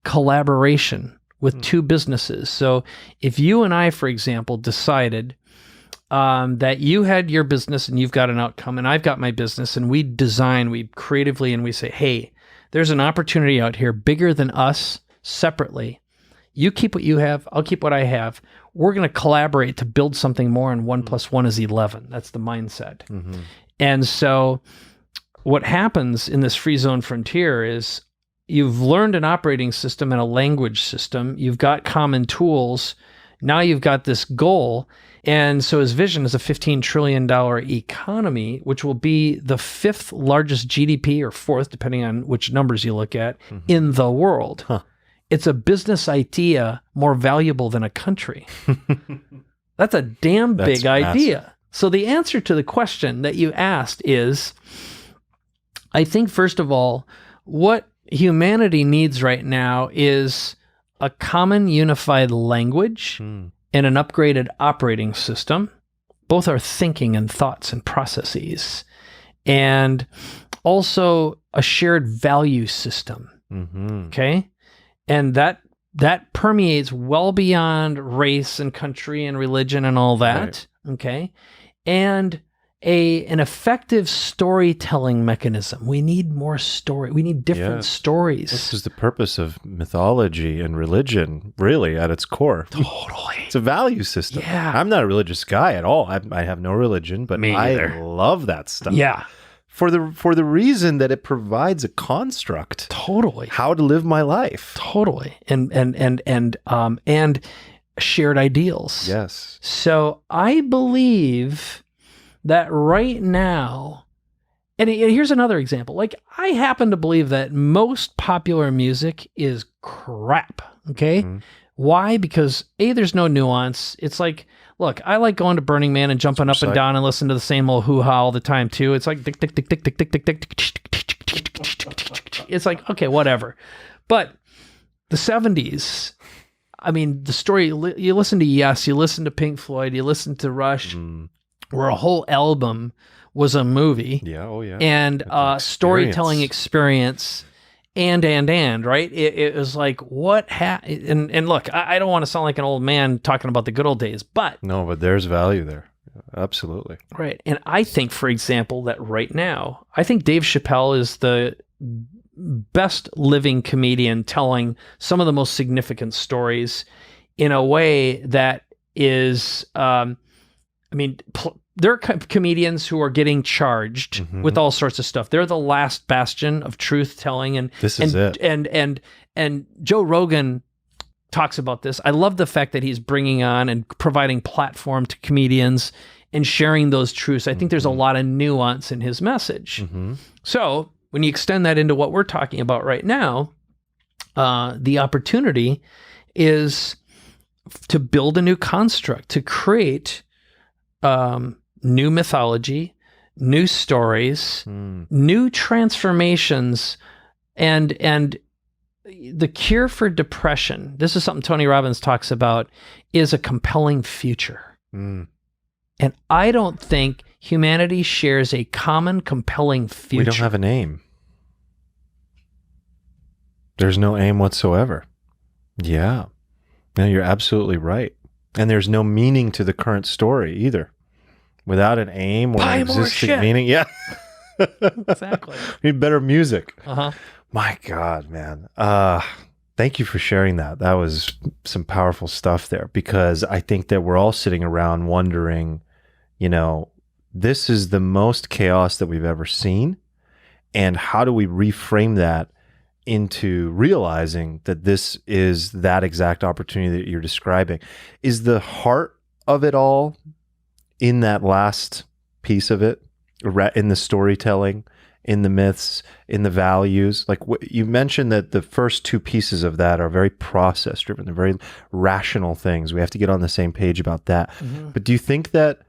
collaboration with 2 businesses. So if you and I, for example, decided that you had your business and you've got an outcome and I've got my business, and we creatively, and we say, hey, there's an opportunity out here bigger than us separately. You keep what you have, I'll keep what I have. We're going to collaborate to build something more, and 1 + 1 is 11. That's the mindset. And so what happens in this Free Zone Frontier is you've learned an operating system and a language system. You've got common tools. Now you've got this goal. And so his vision is a $15 trillion economy, which will be the 5th largest GDP, or 4th, depending on which numbers you look at, in the world. It's a business idea more valuable than a country. That's a damn big idea. So the answer to the question that you asked is, I think, first of all, what humanity needs right now is a common unified language and an upgraded operating system. Both are thinking and thoughts and processes. And also a shared value system. Okay? And that permeates well beyond race and country and religion and all that. Right. Okay? And an effective storytelling mechanism. We need more story. We need different stories. This is the purpose of mythology and religion, really, at its core. Totally. It's a value system. Yeah. I'm not a religious guy at all. I have no religion, but I love that stuff. Yeah. For the reason that it provides a construct. Totally. How to live my life. Totally. And shared ideals. Yes. So I believe that right now, and here's another example. Like, I happen to believe that most popular music is crap. Okay. Why? Because there's no nuance. It's like, look, I like going to Burning Man and jumping up and down and listening to the same old hoo-ha all the time too. It's like tick, tick, tick, tick, tick, tick, tick, tick, tick. It's like, okay, whatever. But the 70s, I mean, the story, you listen to Yes, you listen to Pink Floyd, you listen to Rush, where a whole album was a movie. Yeah, oh yeah. And storytelling experience. And right? It was like, and look, I don't want to sound like an old man talking about the good old days, but... No, but there's value there. Absolutely. Right. And I think, for example, that right now, I think Dave Chappelle is the best living comedian telling some of the most significant stories in a way that is, there are comedians who are getting charged with all sorts of stuff. They're the last bastion of truth telling, and Joe Rogan talks about this. I love the fact that he's bringing on and providing platform to comedians and sharing those truths. I think there's a lot of nuance in his message. So when you extend that into what we're talking about right now, the opportunity is to build a new construct, to create new mythology, new stories, new transformations, and the cure for depression, this is something Tony Robbins talks about, is a compelling future. Mm. And I don't think humanity shares a common compelling future. We don't have an aim. There's no aim whatsoever. Yeah. No, you're absolutely right. And there's no meaning to the current story either. Without an aim or an existing meaning. Yeah. Exactly. We need better music. Uh-huh. My God, man. Thank you for sharing that. That was some powerful stuff there, because I think that we're all sitting around wondering, you know, this is the most chaos that we've ever seen. And how do we reframe that into realizing that this is that exact opportunity that you're describing? Is the heart of it all in that last piece of it, in the storytelling, in the myths, in the values? Like you mentioned that the first two pieces of that are very process driven. They're very rational things. We have to get on the same page about that. Mm-hmm. But do you think that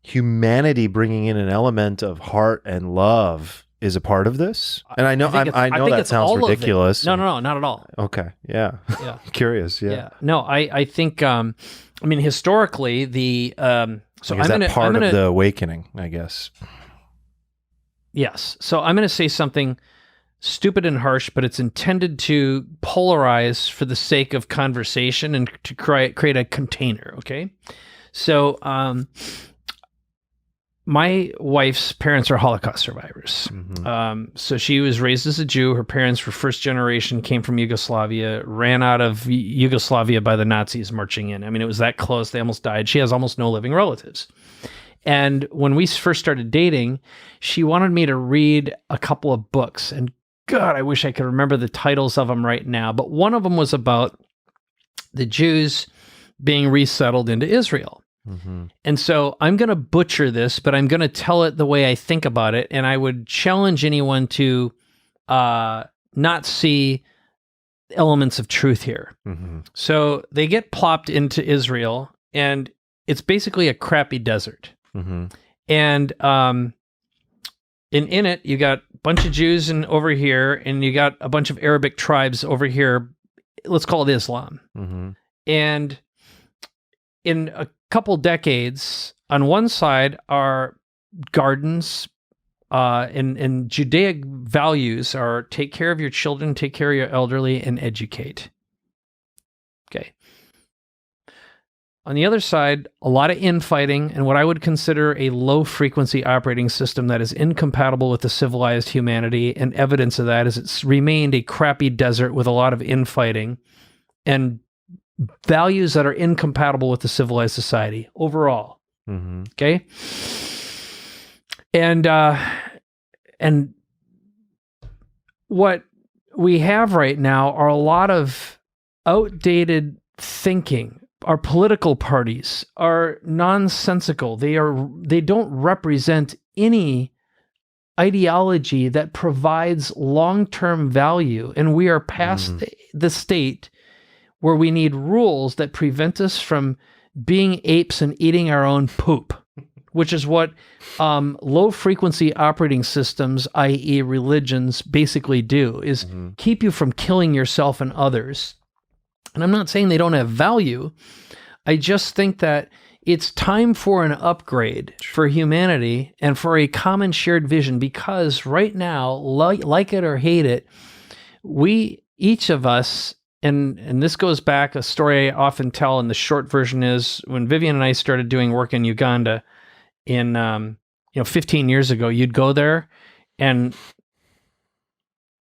humanity bringing in an element of heart and love is a part of this? And I know that sounds ridiculous. No, not at all. Okay. Yeah. Yeah. Curious. Yeah. No, I think, I mean, historically, the so like, is that part of the awakening, I guess? Yes. So I'm going to say something stupid and harsh, but it's intended to polarize for the sake of conversation and to create a container. Okay. So my wife's parents are Holocaust survivors. Mm-hmm. So she was raised as a Jew. Her parents were first generation, came from Yugoslavia, ran out of Yugoslavia by the Nazis marching in. I mean, it was that close. They almost died. She has almost no living relatives. And when we first started dating, she wanted me to read a couple of books. And God, I wish I could remember the titles of them right now. But one of them was about the Jews being resettled into Israel. Mm-hmm. And so I'm going to butcher this, but I'm going to tell it the way I think about it. And I would challenge anyone to not see elements of truth here. Mm-hmm. So they get plopped into Israel, and it's basically a crappy desert. Mm-hmm. And in it, you got a bunch of Jews over here, and you got a bunch of Arabic tribes over here. Let's call it Islam. Mm-hmm. And in a couple decades, on one side are gardens, and Judaic values are take care of your children, take care of your elderly, and educate. Okay. On the other side, a lot of infighting and what I would consider a low-frequency operating system that is incompatible with the civilized humanity, and evidence of that is it's remained a crappy desert with a lot of infighting and values that are incompatible with the civilized society overall. Mm-hmm. Okay. And what we have right now are a lot of outdated thinking. Our political parties are nonsensical. They don't represent any ideology that provides long-term value. And we are past the state where we need rules that prevent us from being apes and eating our own poop, which is what low-frequency operating systems, i.e. religions, basically do, is keep you from killing yourself and others. And I'm not saying they don't have value. I just think that it's time for an upgrade for humanity and for a common shared vision, because right now, like it or hate it, each of us, and this goes back, a story I often tell, and the short version is when Vivian and I started doing work in Uganda in 15 years ago, you'd go there and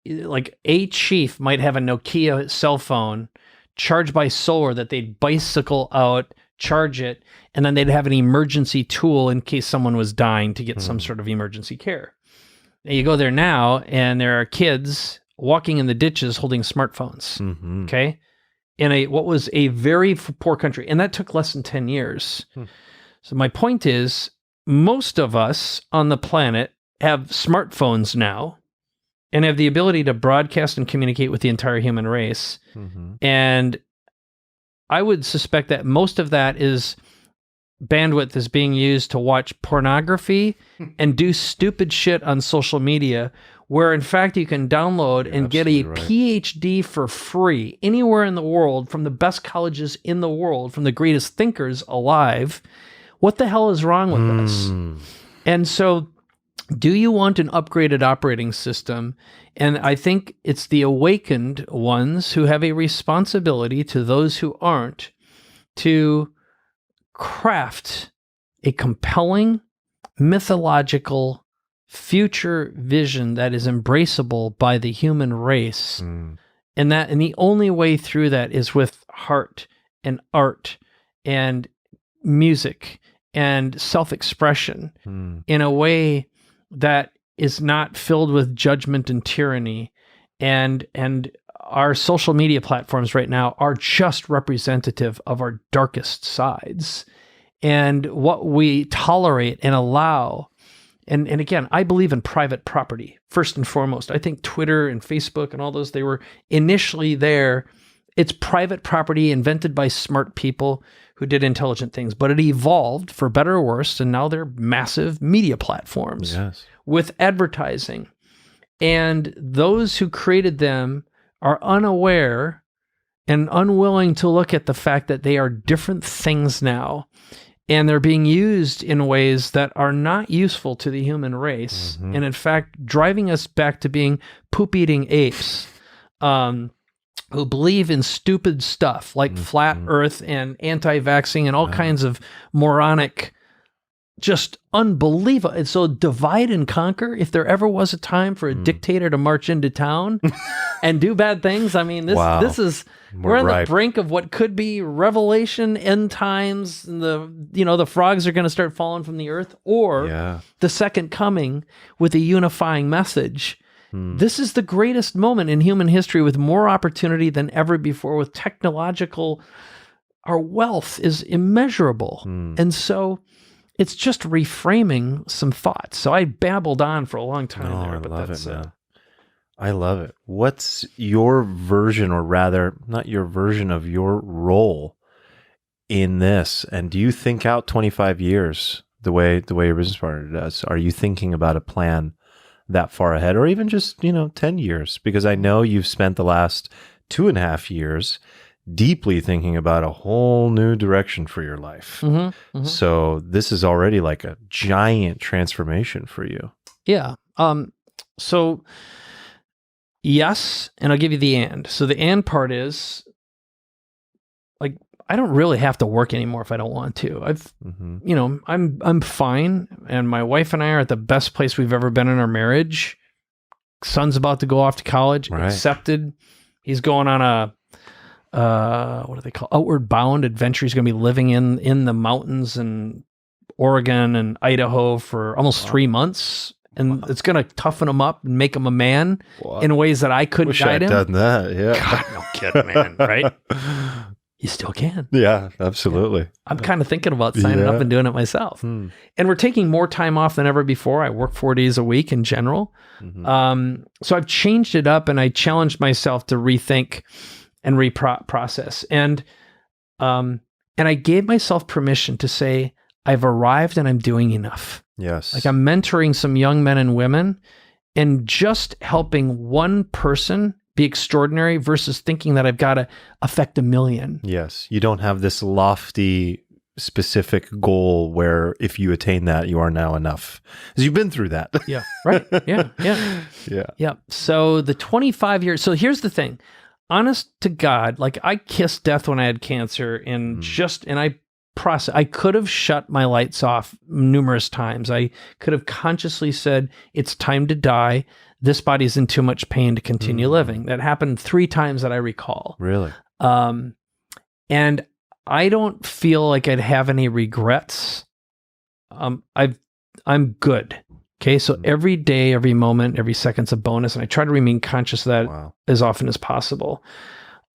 like a chief might have a Nokia cell phone charged by solar that they'd bicycle out, charge it, and then they'd have an emergency tool in case someone was dying to get some sort of emergency care. And you go there now, and there are kids walking in the ditches holding smartphones, okay? In what was a very poor country, and that took less than 10 years. So my point is, most of us on the planet have smartphones now, and have the ability to broadcast and communicate with the entire human race. And I would suspect that most of that bandwidth is being used to watch pornography and do stupid shit on social media, where in fact you can download and get a PhD for free anywhere in the world from the best colleges in the world, from the greatest thinkers alive. What the hell is wrong with us? And so, do you want an upgraded operating system? And I think it's the awakened ones who have a responsibility to those who aren't to craft a compelling, mythological future vision that is embraceable by the human race. And the only way through that is with heart and art and music and self-expression in a way that is not filled with judgment and tyranny. And our social media platforms right now are just representative of our darkest sides and what we tolerate and allow. And again, I believe in private property, first and foremost. I think Twitter and Facebook and all those, they were initially there. It's private property invented by smart people who did intelligent things, but it evolved for better or worse, and now they're massive media platforms with advertising. And those who created them are unaware and unwilling to look at the fact that they are different things now. And they're being used in ways that are not useful to the human race. And in fact, driving us back to being poop-eating apes who believe in stupid stuff like flat earth and anti-vaxxing and all kinds of moronic, just unbelievable. And so divide and conquer. If there ever was a time for a dictator to march into town and do bad things, I mean, this is... We're on the brink of what could be revelation, end times, and the frogs are going to start falling from the earth, or the second coming with a unifying message. This is the greatest moment in human history, with more opportunity than ever before, with technological, our wealth is immeasurable. And so it's just reframing some thoughts. So I babbled on for a long time there, but love it, man. I love it. What's your version, or rather, not your version of your role in this? And do you think out 25 years the way your business partner does? Are you thinking about a plan that far ahead, or even just 10 years? Because I know you've spent the last 2.5 years deeply thinking about a whole new direction for your life. So this is already like a giant transformation for you. Yeah. So. Yes, and I'll give you the and. So the and part is, like, I don't really have to work anymore if I don't want to. I'm fine, and my wife and I are at the best place we've ever been in our marriage. Son's about to go off to college, accepted. He's going on a what do they call, outward bound adventure. He's going to be living in the mountains in Oregon and Idaho for almost 3 months. And it's going to toughen him up and make him a man in ways that I couldn't guide him. Wish I'd done that, yeah. God, no kidding, man, right? You still can. Yeah, absolutely. I'm kind of thinking about signing up and doing it myself. And we're taking more time off than ever before. I work 4 days a week in general. So I've changed it up, and I challenged myself to rethink and reprocess. And I gave myself permission to say, I've arrived and I'm doing enough. Yes. Like, I'm mentoring some young men and women, and just helping one person be extraordinary versus thinking that I've got to affect 1 million. Yes. You don't have this lofty, specific goal where if you attain that, you are now enough. Because you've been through that. Yeah. Right. Yeah. So the 25 years. So here's the thing. Honest to God, like, I kissed death when I had cancer, and I could have shut my lights off numerous times. I could have consciously said, it's time to die. This body's in too much pain to continue living. That happened 3 times that I recall. Really? And I don't feel like I'd have any regrets. I'm good. Okay. So every day, every moment, every second's a bonus. And I try to remain conscious of that as often as possible.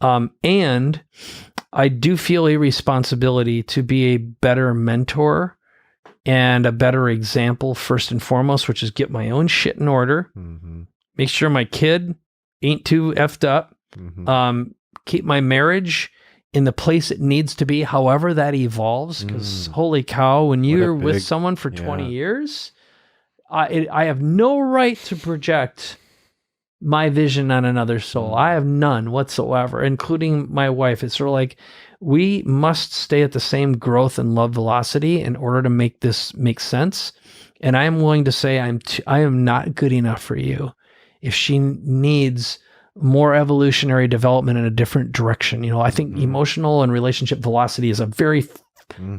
And I do feel a responsibility to be a better mentor and a better example, first and foremost, which is get my own shit in order, make sure my kid ain't too effed up, keep my marriage in the place it needs to be, however that evolves, because holy cow, when you're with someone for 20 years, I have no right to project my vision on another soul. I have none whatsoever, including my wife. It's sort of like we must stay at the same growth and love velocity in order to make this make sense. And I am willing to say I am not good enough for you. If she needs more evolutionary development in a different direction, I think emotional and relationship velocity is a very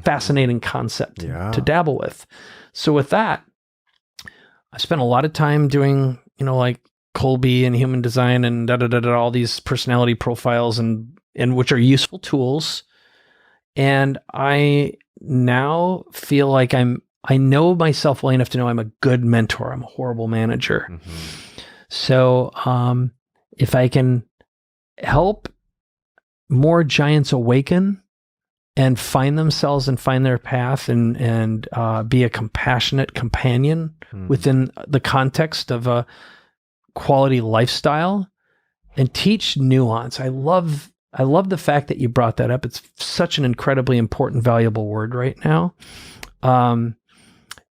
fascinating concept to dabble with. So with that, I spent a lot of time doing, like Colby and human design and all these personality profiles and which are useful tools. And I now feel like I know myself well enough to know I'm a good mentor. I'm a horrible manager. So, if I can help more giants awaken and find themselves and find their path and be a compassionate companion within the context of a quality lifestyle and teach nuance. I love the fact that you brought that up. It's such an incredibly important, valuable word right now.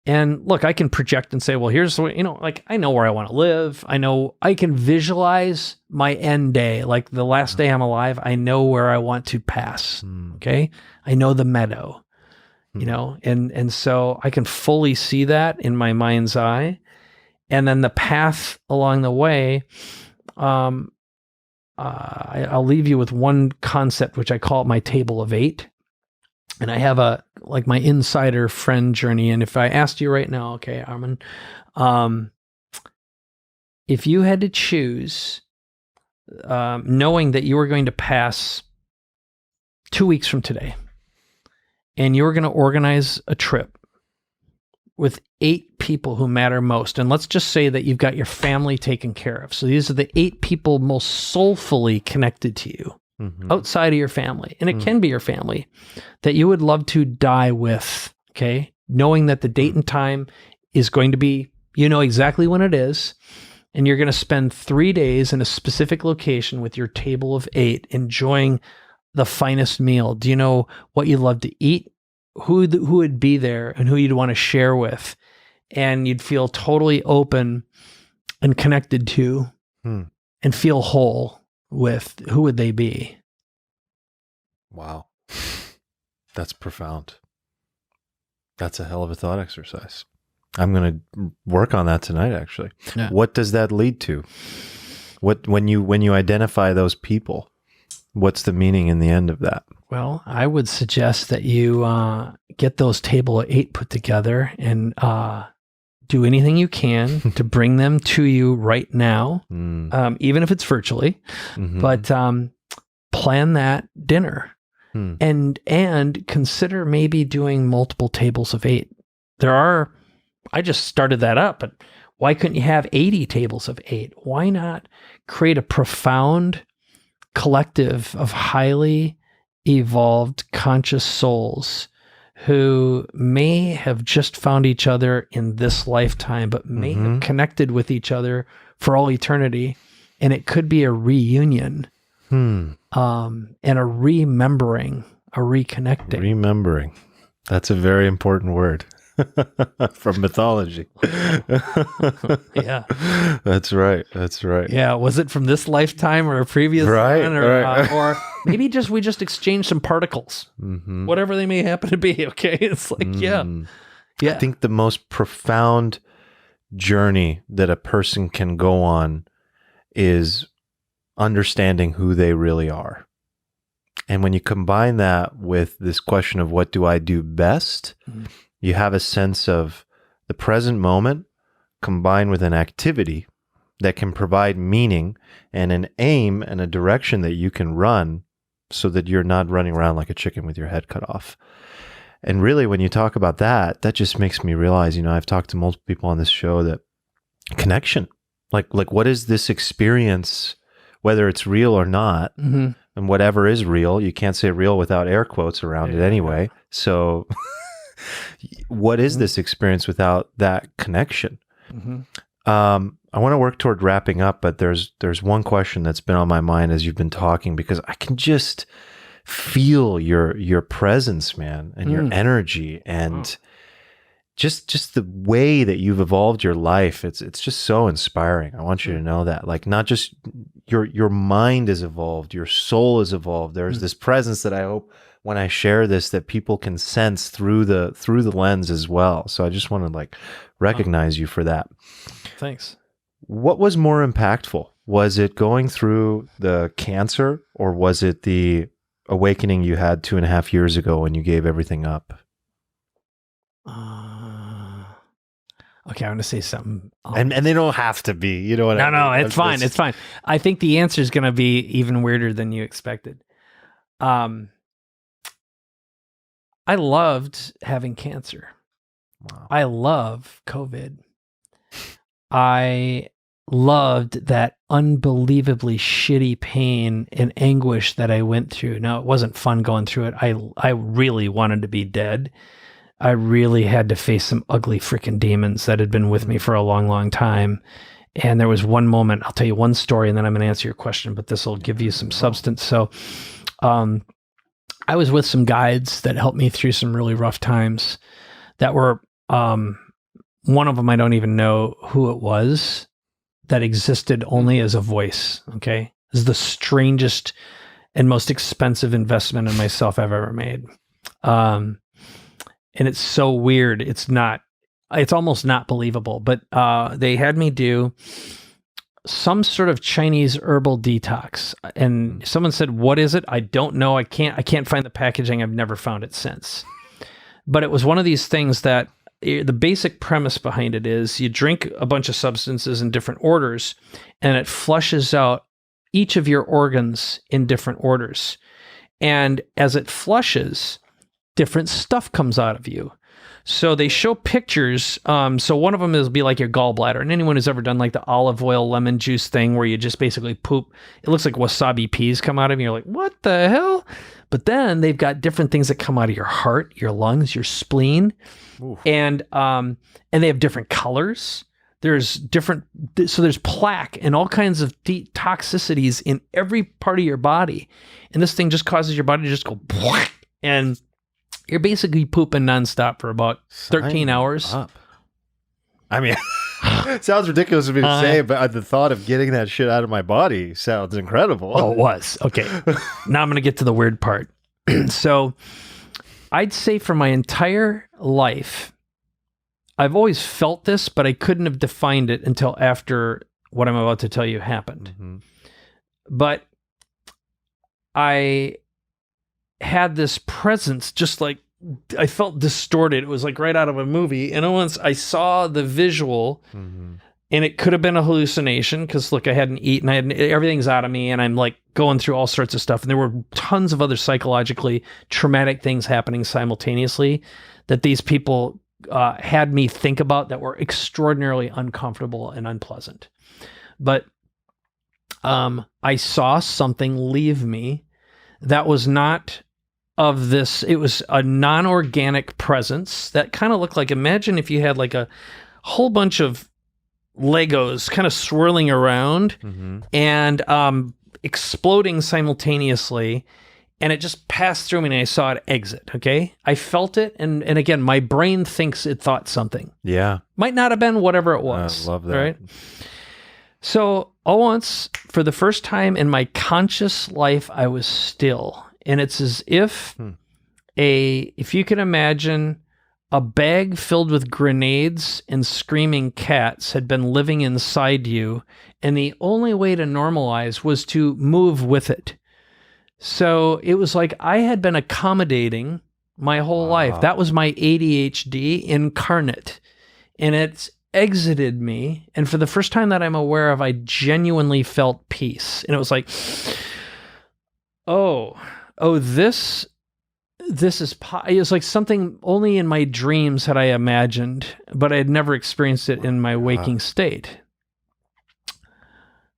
And look, I can project and say, well, here's what, like I know where I want to live. I know I can visualize my end day, like the last day I'm alive. I know where I want to pass. Okay. I know the meadow, and so I can fully see that in my mind's eye. And then the path along the way, I'll leave you with one concept, which I call my table of 8. And I have my insider friend journey. And if I asked you right now, okay, Arman, if you had to choose, knowing that you were going to pass 2 weeks from today, and you were going to organize a trip with 8 people who matter most, and let's just say that you've got your family taken care of. So these are the 8 people most soulfully connected to you. Outside of your family, and it can be your family that you would love to die with, okay? Knowing that the date and time is going to be, exactly when it is, and you're going to spend 3 days in a specific location with your table of 8, enjoying the finest meal. Do you know what you'd love to eat? Who would be there and who you'd want to share with? And you'd feel totally open and connected to and feel whole with. Who would they be? Wow. That's profound. That's a hell of a thought exercise. I'm going to work on that tonight, actually. Yeah. What does that lead to? When you identify those people, what's the meaning in the end of that? Well, I would suggest that you get those table of 8 put together and do anything you can to bring them to you right now, even if it's virtually, but plan that dinner and consider maybe doing multiple tables of 8. I just started that up, but why couldn't you have 80 tables of 8? Why not create a profound collective of highly evolved conscious souls who may have just found each other in this lifetime, but may have connected with each other for all eternity. And it could be a reunion, and a remembering, a reconnecting. Remembering. That's a very important word from mythology. Yeah. That's right. That's right. Yeah. Was it from this lifetime or a previous one? Right. Or maybe we just exchanged some particles, whatever they may happen to be. Okay. It's like, yeah. I think the most profound journey that a person can go on is understanding who they really are. And when you combine that with this question of what do I do best, you have a sense of the present moment combined with an activity that can provide meaning and an aim and a direction that you can run so that you're not running around like a chicken with your head cut off. And really, when you talk about that, that just makes me realize, I've talked to multiple people on this show that connection, like what is this experience, whether it's real or not, and whatever is real, you can't say real without air quotes around it anyway. So what is this experience without that connection? I want to work toward wrapping up, but there's one question that's been on my mind as you've been talking, because I can just feel your presence, man, and your energy. And just the way that you've evolved your life, it's just so inspiring. I want you to know that, like, not just your mind is evolved, your soul is evolved. There's this presence that I hope when I share this that people can sense through the lens as well. So I just want to like recognize you for that. Thanks. What was more impactful? Was it going through the cancer, or was it the awakening you had 2.5 years ago when you gave everything up? Okay, I'm going to say something. And they don't have to be, you know what I mean? No, it's fine. It's fine. I think the answer is going to be even weirder than you expected. I loved having cancer. Wow. I love COVID. I loved that unbelievably shitty pain and anguish that I went through. Now, it wasn't fun going through it. I really wanted to be dead. I really had to face some ugly freaking demons that had been with me for a long, long time. And there was one moment, I'll tell you one story and then I'm going to answer your question, but this will give you some substance. So, I was with some guides that helped me through some really rough times that were, one of them, I don't even know who it was, that existed only as a voice. Okay. This is the strangest and most expensive investment in myself I've ever made. And it's so weird. It's almost not believable, but they had me do some sort of Chinese herbal detox. And someone said, "What is it?" I don't know. I can't find the packaging. I've never found it since. But it was one of these things that the basic premise behind it is you drink a bunch of substances in different orders and it flushes out each of your organs in different orders. And as it flushes, different stuff comes out of you. So they show pictures. So one of them is be like your gallbladder. And anyone who's ever done like the olive oil lemon juice thing where you just basically poop, it looks like wasabi peas come out of you. You're like, what the hell? But then they've got different things that come out of your heart, your lungs, your spleen. Oof. And they have different colors. There's plaque and all kinds of toxicities in every part of your body. And this thing just causes your body to just go, and you're basically pooping nonstop for about 13 hours. Up. I mean, it sounds ridiculous of me to say, but the thought of getting that shit out of my body sounds incredible. Oh, it was. Okay. Now I'm going to get to the weird part. So I'd say for my entire life, I've always felt this, but I couldn't have defined it until after what I'm about to tell you happened. Mm-hmm. But I had this presence, just like I felt distorted. It was like right out of a movie. And once I saw the visual, mm-hmm. and it could have been a hallucination because look, I hadn't eaten, everything's out of me, and I'm like going through all sorts of stuff. And there were tons of other psychologically traumatic things happening simultaneously that these people had me think about that were extraordinarily uncomfortable and unpleasant. But I saw something leave me that was not of this. It was a non-organic presence that kind of looked like, imagine if you had like a whole bunch of Legos kind of swirling around, mm-hmm. and exploding simultaneously. And it just passed through me and I saw it exit. Okay. I felt it. And again, my brain thinks it thought something. Yeah. Might not have been whatever it was. I love that. Right. So all once, for the first time in my conscious life, I was still. And it's as if if you can imagine a bag filled with grenades and screaming cats had been living inside you. And the only way to normalize was to move with it. So it was like I had been accommodating my whole life. That was my ADHD incarnate. And it's exited me. And for the first time that I'm aware of, I genuinely felt peace. And it was like, this is, it was like something only in my dreams had I imagined, but I had never experienced it in my waking state.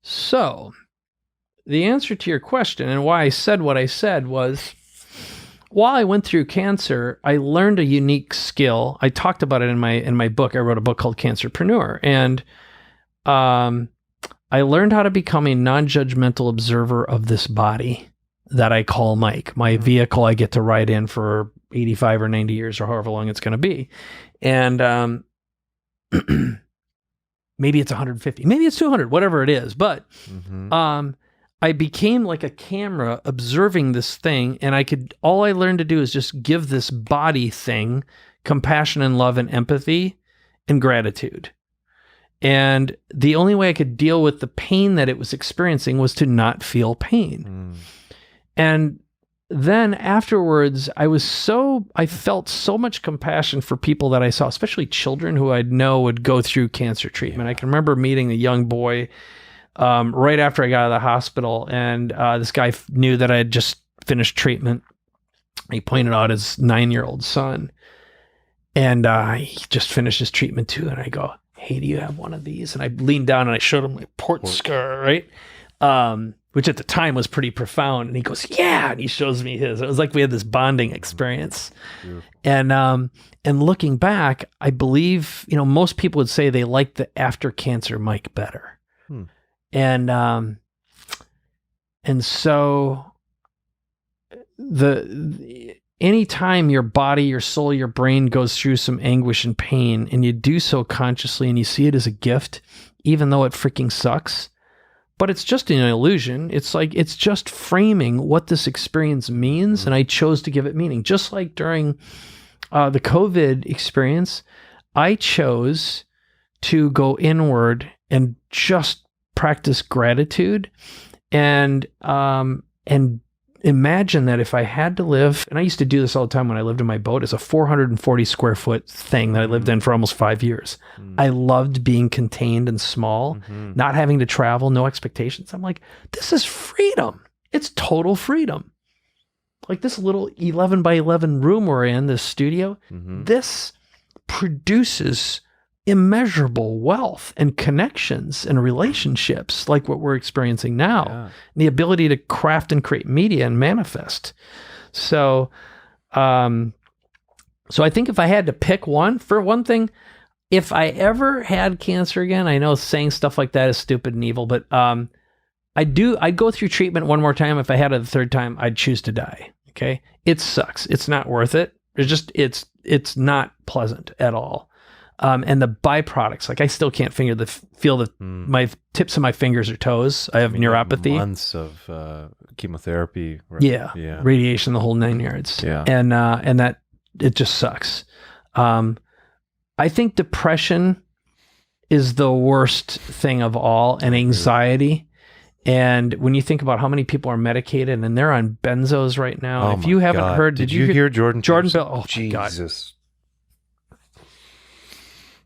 So the answer to your question and why I said what I said was, while I went through cancer, I learned a unique skill. I talked about it in my book. I wrote a book called Cancerpreneur, and I learned how to become a non-judgmental observer of this body that I call Mike, my vehicle I get to ride in for 85 or 90 years or however long it's going to be. And maybe it's 150, maybe it's 200, whatever it is. But I became like a camera observing this thing, and all I learned to do is just give this body thing compassion and love and empathy and gratitude. And the only way I could deal with the pain that it was experiencing was to not feel pain. And then afterwards, I felt so much compassion for people that I saw, especially children who I know would go through cancer treatment. I can remember meeting a young boy right after I got out of the hospital, and this guy knew that I had just finished treatment. He pointed out his 9-year-old son, and he just finished his treatment too. And I go, "Hey, do you have one of these?" And I leaned down and I showed him my port scar, right? Which at the time was pretty profound. And he goes, "Yeah." And he shows me his. It was like we had this bonding experience. And looking back, I believe, most people would say they like the after cancer Mike better. And so anytime your body, your soul, your brain goes through some anguish and pain, and you do so consciously and you see it as a gift, even though it freaking sucks, but it's just an illusion. It's just framing what this experience means. And I chose to give it meaning. Just like during the COVID experience, I chose to go inward and just practice gratitude and imagine that if I had to live, and I used to do this all the time when I lived in my boat, it's a 440 square foot thing that I lived in for almost 5 years. I loved being contained and small, not having to travel, no expectations. I'm like, this is freedom. It's total freedom. Like this little 11 by 11 room we're in, this studio, this produces immeasurable wealth and connections and relationships like what we're experiencing now. And the ability to craft and create media and manifest. So I think if I had to pick one, for one thing, if I ever had cancer again, I know saying stuff like that is stupid and evil, but I'd go through treatment one more time. If I had it the third time, I'd choose to die. Okay. It sucks. It's not worth it. It's not pleasant at all. And the byproducts, like I still can't feel my tips of my fingers or toes. I have neuropathy. Months of chemotherapy. Radiation, the whole 9 yards. And that it just sucks. I think depression is the worst thing of all, and anxiety. And when you think about how many people are medicated and they're on benzos right now, if you haven't heard, did you hear Jordan Bell? Oh, Jesus.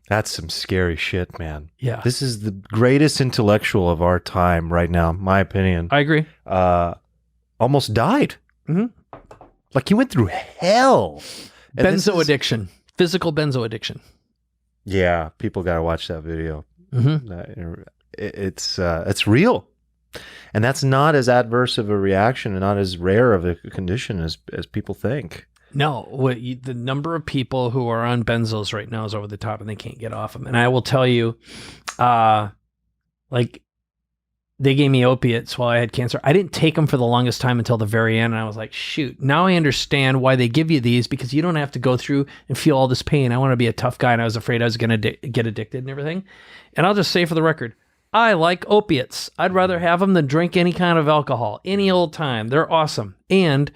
That's some scary shit, man. Yeah. This is the greatest intellectual of our time right now, my opinion. I agree. Almost died. Like he went through hell. Benzo addiction. Physical benzo addiction. Yeah, people got to watch that video. It's real. And that's not as adverse of a reaction and not as rare of a condition as people think. No, the number of people who are on benzos right now is over the top and they can't get off them. And I will tell you, like they gave me opiates while I had cancer. I didn't take them for the longest time until the very end. And I was like, shoot, now I understand why they give you these, because you don't have to go through and feel all this pain. I want to be a tough guy. And I was afraid I was going to get addicted and everything. And I'll just say for the record, I like opiates. I'd rather have them than drink any kind of alcohol any old time. They're awesome. And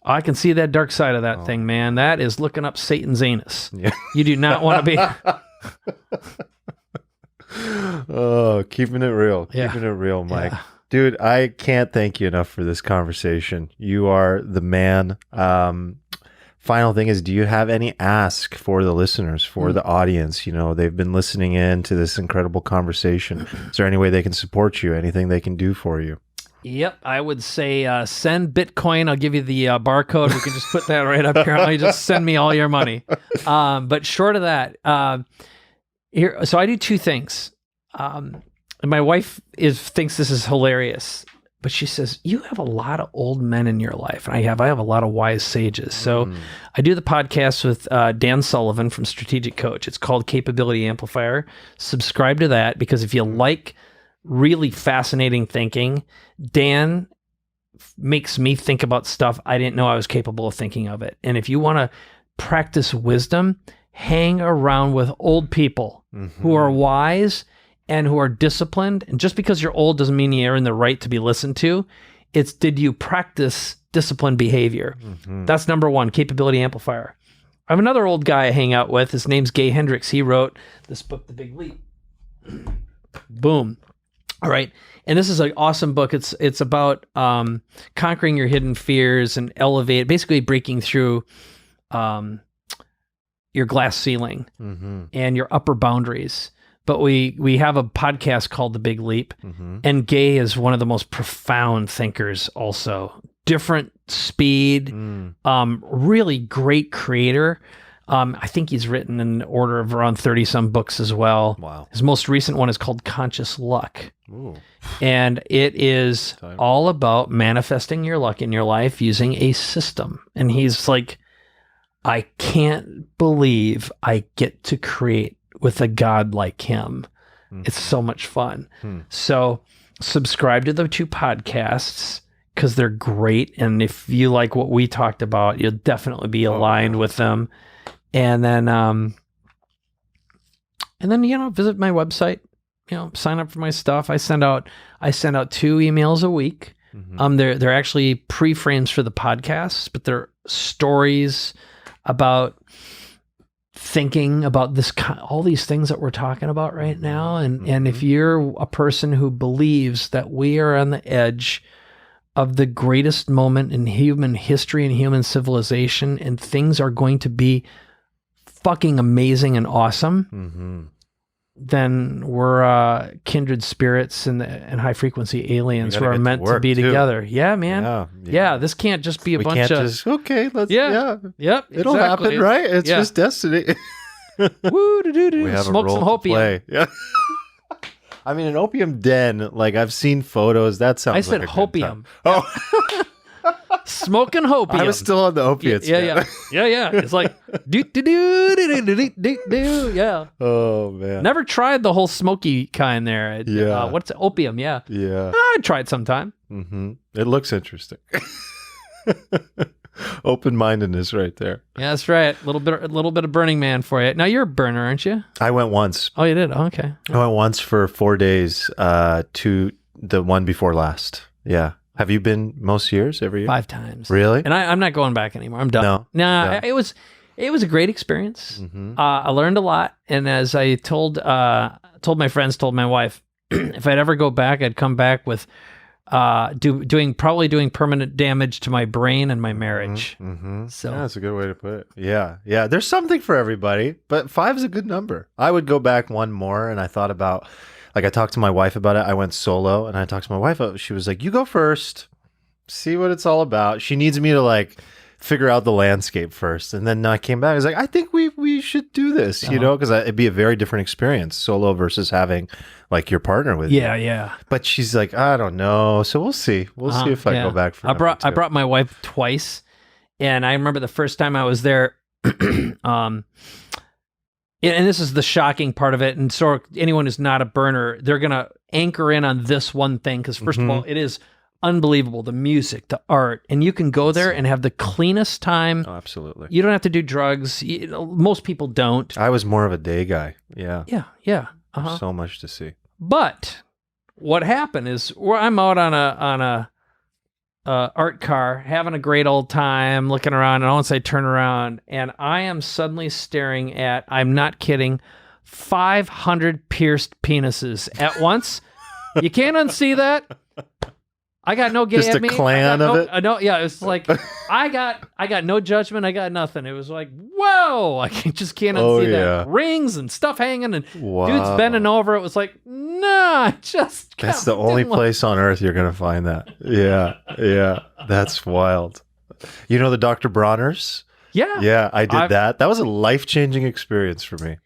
I can see that dark side of that thing, man. That is looking up Satan's anus. Yeah. You do not want to be. Keeping it real. Keeping it real, Mike. Yeah. Dude, I can't thank you enough for this conversation. You are the man. Final thing is, do you have any ask for the listeners, for the audience? You know, they've been listening in to this incredible conversation. Is there any way they can support you? Anything they can do for you? Yep, I would say send Bitcoin. I'll give you the barcode. We can just put that right up here. You just send me all your money. But short of that, here. So I do two things. And my wife thinks this is hilarious, but she says, you have a lot of old men in your life. And I have a lot of wise sages. So I do the podcast with Dan Sullivan from Strategic Coach. It's called Capability Amplifier. Subscribe to that, because if you like really fascinating thinking, Dan makes me think about stuff I didn't know I was capable of thinking of it. And if you want to practice wisdom, hang around with old people who are wise and who are disciplined. And just because you're old doesn't mean you're in the right to be listened to. It's, did you practice disciplined behavior? That's number one, capability amplifier. I have another old guy I hang out with. His name's Gay Hendricks. He wrote this book, The Big Leap. Boom. All right. And this is an awesome book. It's about conquering your hidden fears and basically breaking through your glass ceiling and your upper boundaries. But we have a podcast called The Big Leap, and Gay is one of the most profound thinkers also. Different speed, really great creator. I think he's written in the order of around 30-some books as well. Wow. His most recent one is called Conscious Luck. Ooh. And it is all about manifesting your luck in your life using a system. And he's like, I can't believe I get to create with a God like him. It's so much fun. So subscribe to the 2 podcasts because they're great. And if you like what we talked about, you'll definitely be aligned with them. And then, visit my website, sign up for my stuff. I send out 2 emails a week. They're actually pre-frames for the podcasts, but they're stories about thinking about all these things that we're talking about right now. And if you're a person who believes that we are on the edge of the greatest moment in human history and human civilization, and things are going to be fucking amazing and awesome, then we're kindred spirits and high frequency aliens who are meant to be together. Yeah, man. Yeah. This can't just be a bunch of just, okay, let's Yep. It'll happen, right? It's just destiny. Woo, We have smoke a role some to hopium. play. Yeah. I mean, an opium den, like I've seen photos. That sounds I said like a good hopium. time. Oh, Smoking hopium. I was still on the opiates. Yeah. It's like do. Yeah. Oh man. Never tried the whole smoky kind there. What's it? Opium? Yeah. Yeah. I'd try it sometime. It looks interesting. Open-mindedness right there. Yeah, that's right. A little bit of Burning Man for you. Now you're a burner, aren't you? I went once. Oh, you did? Oh, okay. I went once for 4 days to the one before last. Yeah. Have you been most years, every year? 5 times. Really? And I'm not going back anymore. I'm done. No. It was a great experience. I learned a lot. And as I told my friends, told my wife, if I'd ever go back, I'd come back with doing permanent damage to my brain and my marriage. So yeah, that's a good way to put it. Yeah. There's something for everybody, but 5 is a good number. I would go back one more, and I thought about, like, I talked to my wife about it. I went solo, and I talked to my wife. She was like, "You go first, see what it's all about." She needs me to like figure out the landscape first, and then I came back. I was like, "I think we should do this," because it'd be a very different experience, solo versus having like your partner with you. Yeah. But she's like, "I don't know," so we'll see. We'll see if I go back for. I brought my wife twice, and I remember the first time I was there. And this is the shocking part of it. And so anyone who's not a burner, they're going to anchor in on this one thing. Because first of all, it is unbelievable. The music, the art. And you can go there and have the cleanest time. Oh, absolutely. You don't have to do drugs. Most people don't. I was more of a day guy. Yeah. Yeah. There's so much to see. But what happened is where I'm out on a art car, having a great old time, looking around, and once I turn around, and I am suddenly staring at, I'm not kidding, 500 pierced penises at once. You can't unsee that. I got no gay Just at a me. clan of it? No, yeah, it's like I got no judgment. I got nothing. It was like, whoa, I just can't unsee that. Rings and stuff hanging and dudes bending over. It was like, nah, that's the only place on earth you're gonna find that. Yeah, that's wild. You know the Dr. Bronners? Yeah, I did that. That was a life-changing experience for me.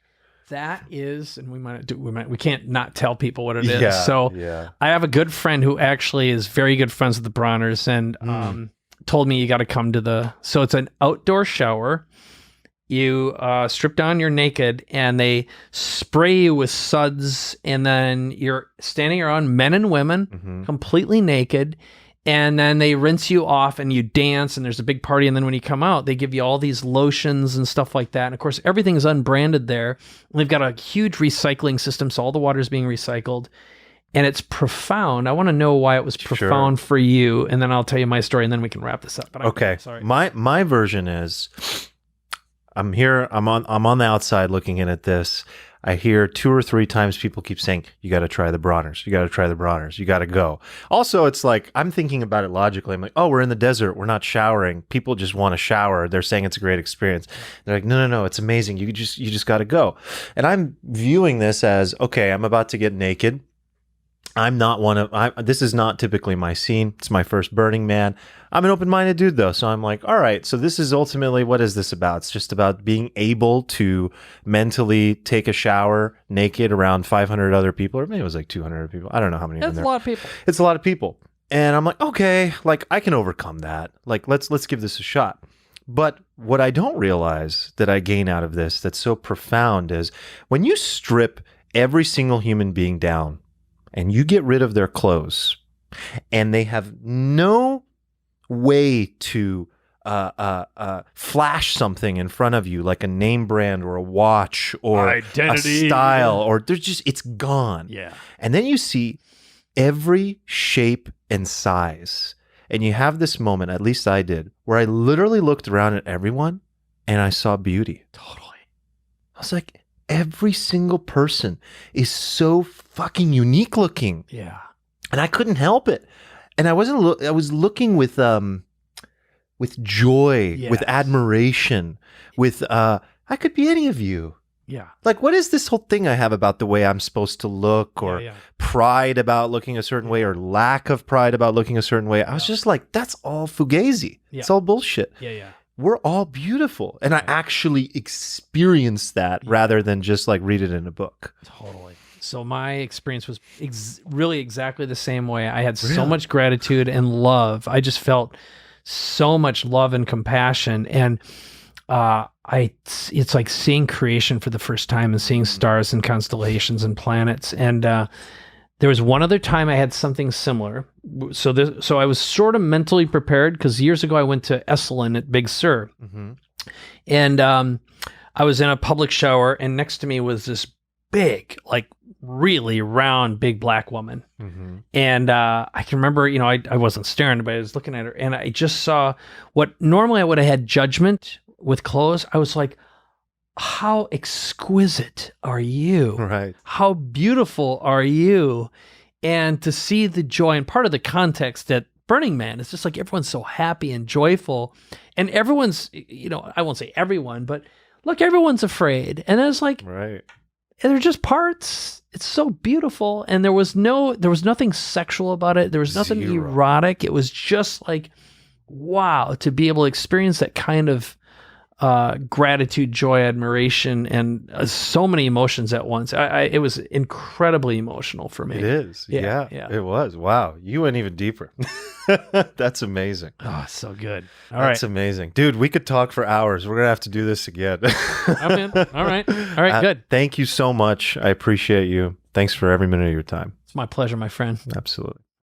That is, and we can't not tell people what it is. So I have a good friend who actually is very good friends with the Bronners, and told me you got to come to so it's an outdoor shower. You strip down, you're naked, and they spray you with suds, and then you're standing around men and women, completely naked, And then they rinse you off and you dance and there's a big party. And then when you come out, they give you all these lotions and stuff like that. And of course, everything is unbranded there. And they've got a huge recycling system. So all the water is being recycled. And it's profound. I want to know why it was profound for you. And then I'll tell you my story and then we can wrap this up. But okay. Sorry. My version is I'm here. I'm on the outside looking in at this. I hear 2 or 3 times people keep saying, you got to try the Bronner's. You got to try the Bronner's. You got to go. Also, it's like, I'm thinking about it logically. I'm like, oh, we're in the desert. We're not showering. People just want to shower. They're saying it's a great experience. They're like, no, it's amazing. You just got to go. And I'm viewing this as, okay, I'm about to get naked. This is not typically my scene. It's my first Burning Man. I'm an open-minded dude though. So I'm like, all right, so this is ultimately, what is this about? It's just about being able to mentally take a shower naked around 500 other people, or maybe it was like 200 people. I don't know how many. That's a lot of people. It's a lot of people. And I'm like, okay, like I can overcome that. Like, let's give this a shot. But what I don't realize that I gain out of this that's so profound is when you strip every single human being down and you get rid of their clothes and they have no way to flash something in front of you like a name brand or a watch or identity, a style, or there's just, it's gone. Yeah. And then you see every shape and size. And you have this moment, at least I did, where I literally looked around at everyone and I saw beauty. Totally. I was like, every single person is so fucking unique looking. Yeah. And I couldn't help it. And I was looking with joy, yes. with admiration, with I could be any of you. Yeah. Like, what is this whole thing I have about the way I'm supposed to look, or pride about looking a certain way, or lack of pride about looking a certain way? I was just like, that's all fugazi. Yeah. It's all bullshit. Yeah. We're all beautiful. And I actually experienced that rather than just like read it in a book. Totally. So my experience was really exactly the same way. I had so much gratitude and love. I just felt so much love and compassion. And it's like seeing creation for the first time and seeing stars and constellations and planets. And there was one other time I had something similar. So I was sort of mentally prepared because years ago I went to Esalen at Big Sur. Mm-hmm. And I was in a public shower and next to me was this big, like really round, big black woman. Mm-hmm. And I can remember, I wasn't staring, but I was looking at her and I just saw what normally I would have had judgment with clothes. I was like, how exquisite are you? Right. How beautiful are you? And to see the joy, and part of the context at Burning Man, it's just like everyone's so happy and joyful. And everyone's, I won't say everyone, but look, everyone's afraid. And it's like, right. And they're just parts. It's so beautiful. And there was nothing sexual about it. There was nothing erotic. It was just like, wow, to be able to experience that kind of gratitude, joy, admiration, and so many emotions at once. It was incredibly emotional for me. It is. Yeah. It was. Wow. You went even deeper. That's amazing. Oh, so good. That's amazing. Dude, we could talk for hours. We're going to have to do this again. I'm in. All right. Good. Thank you so much. I appreciate you. Thanks for every minute of your time. It's my pleasure, my friend. Absolutely.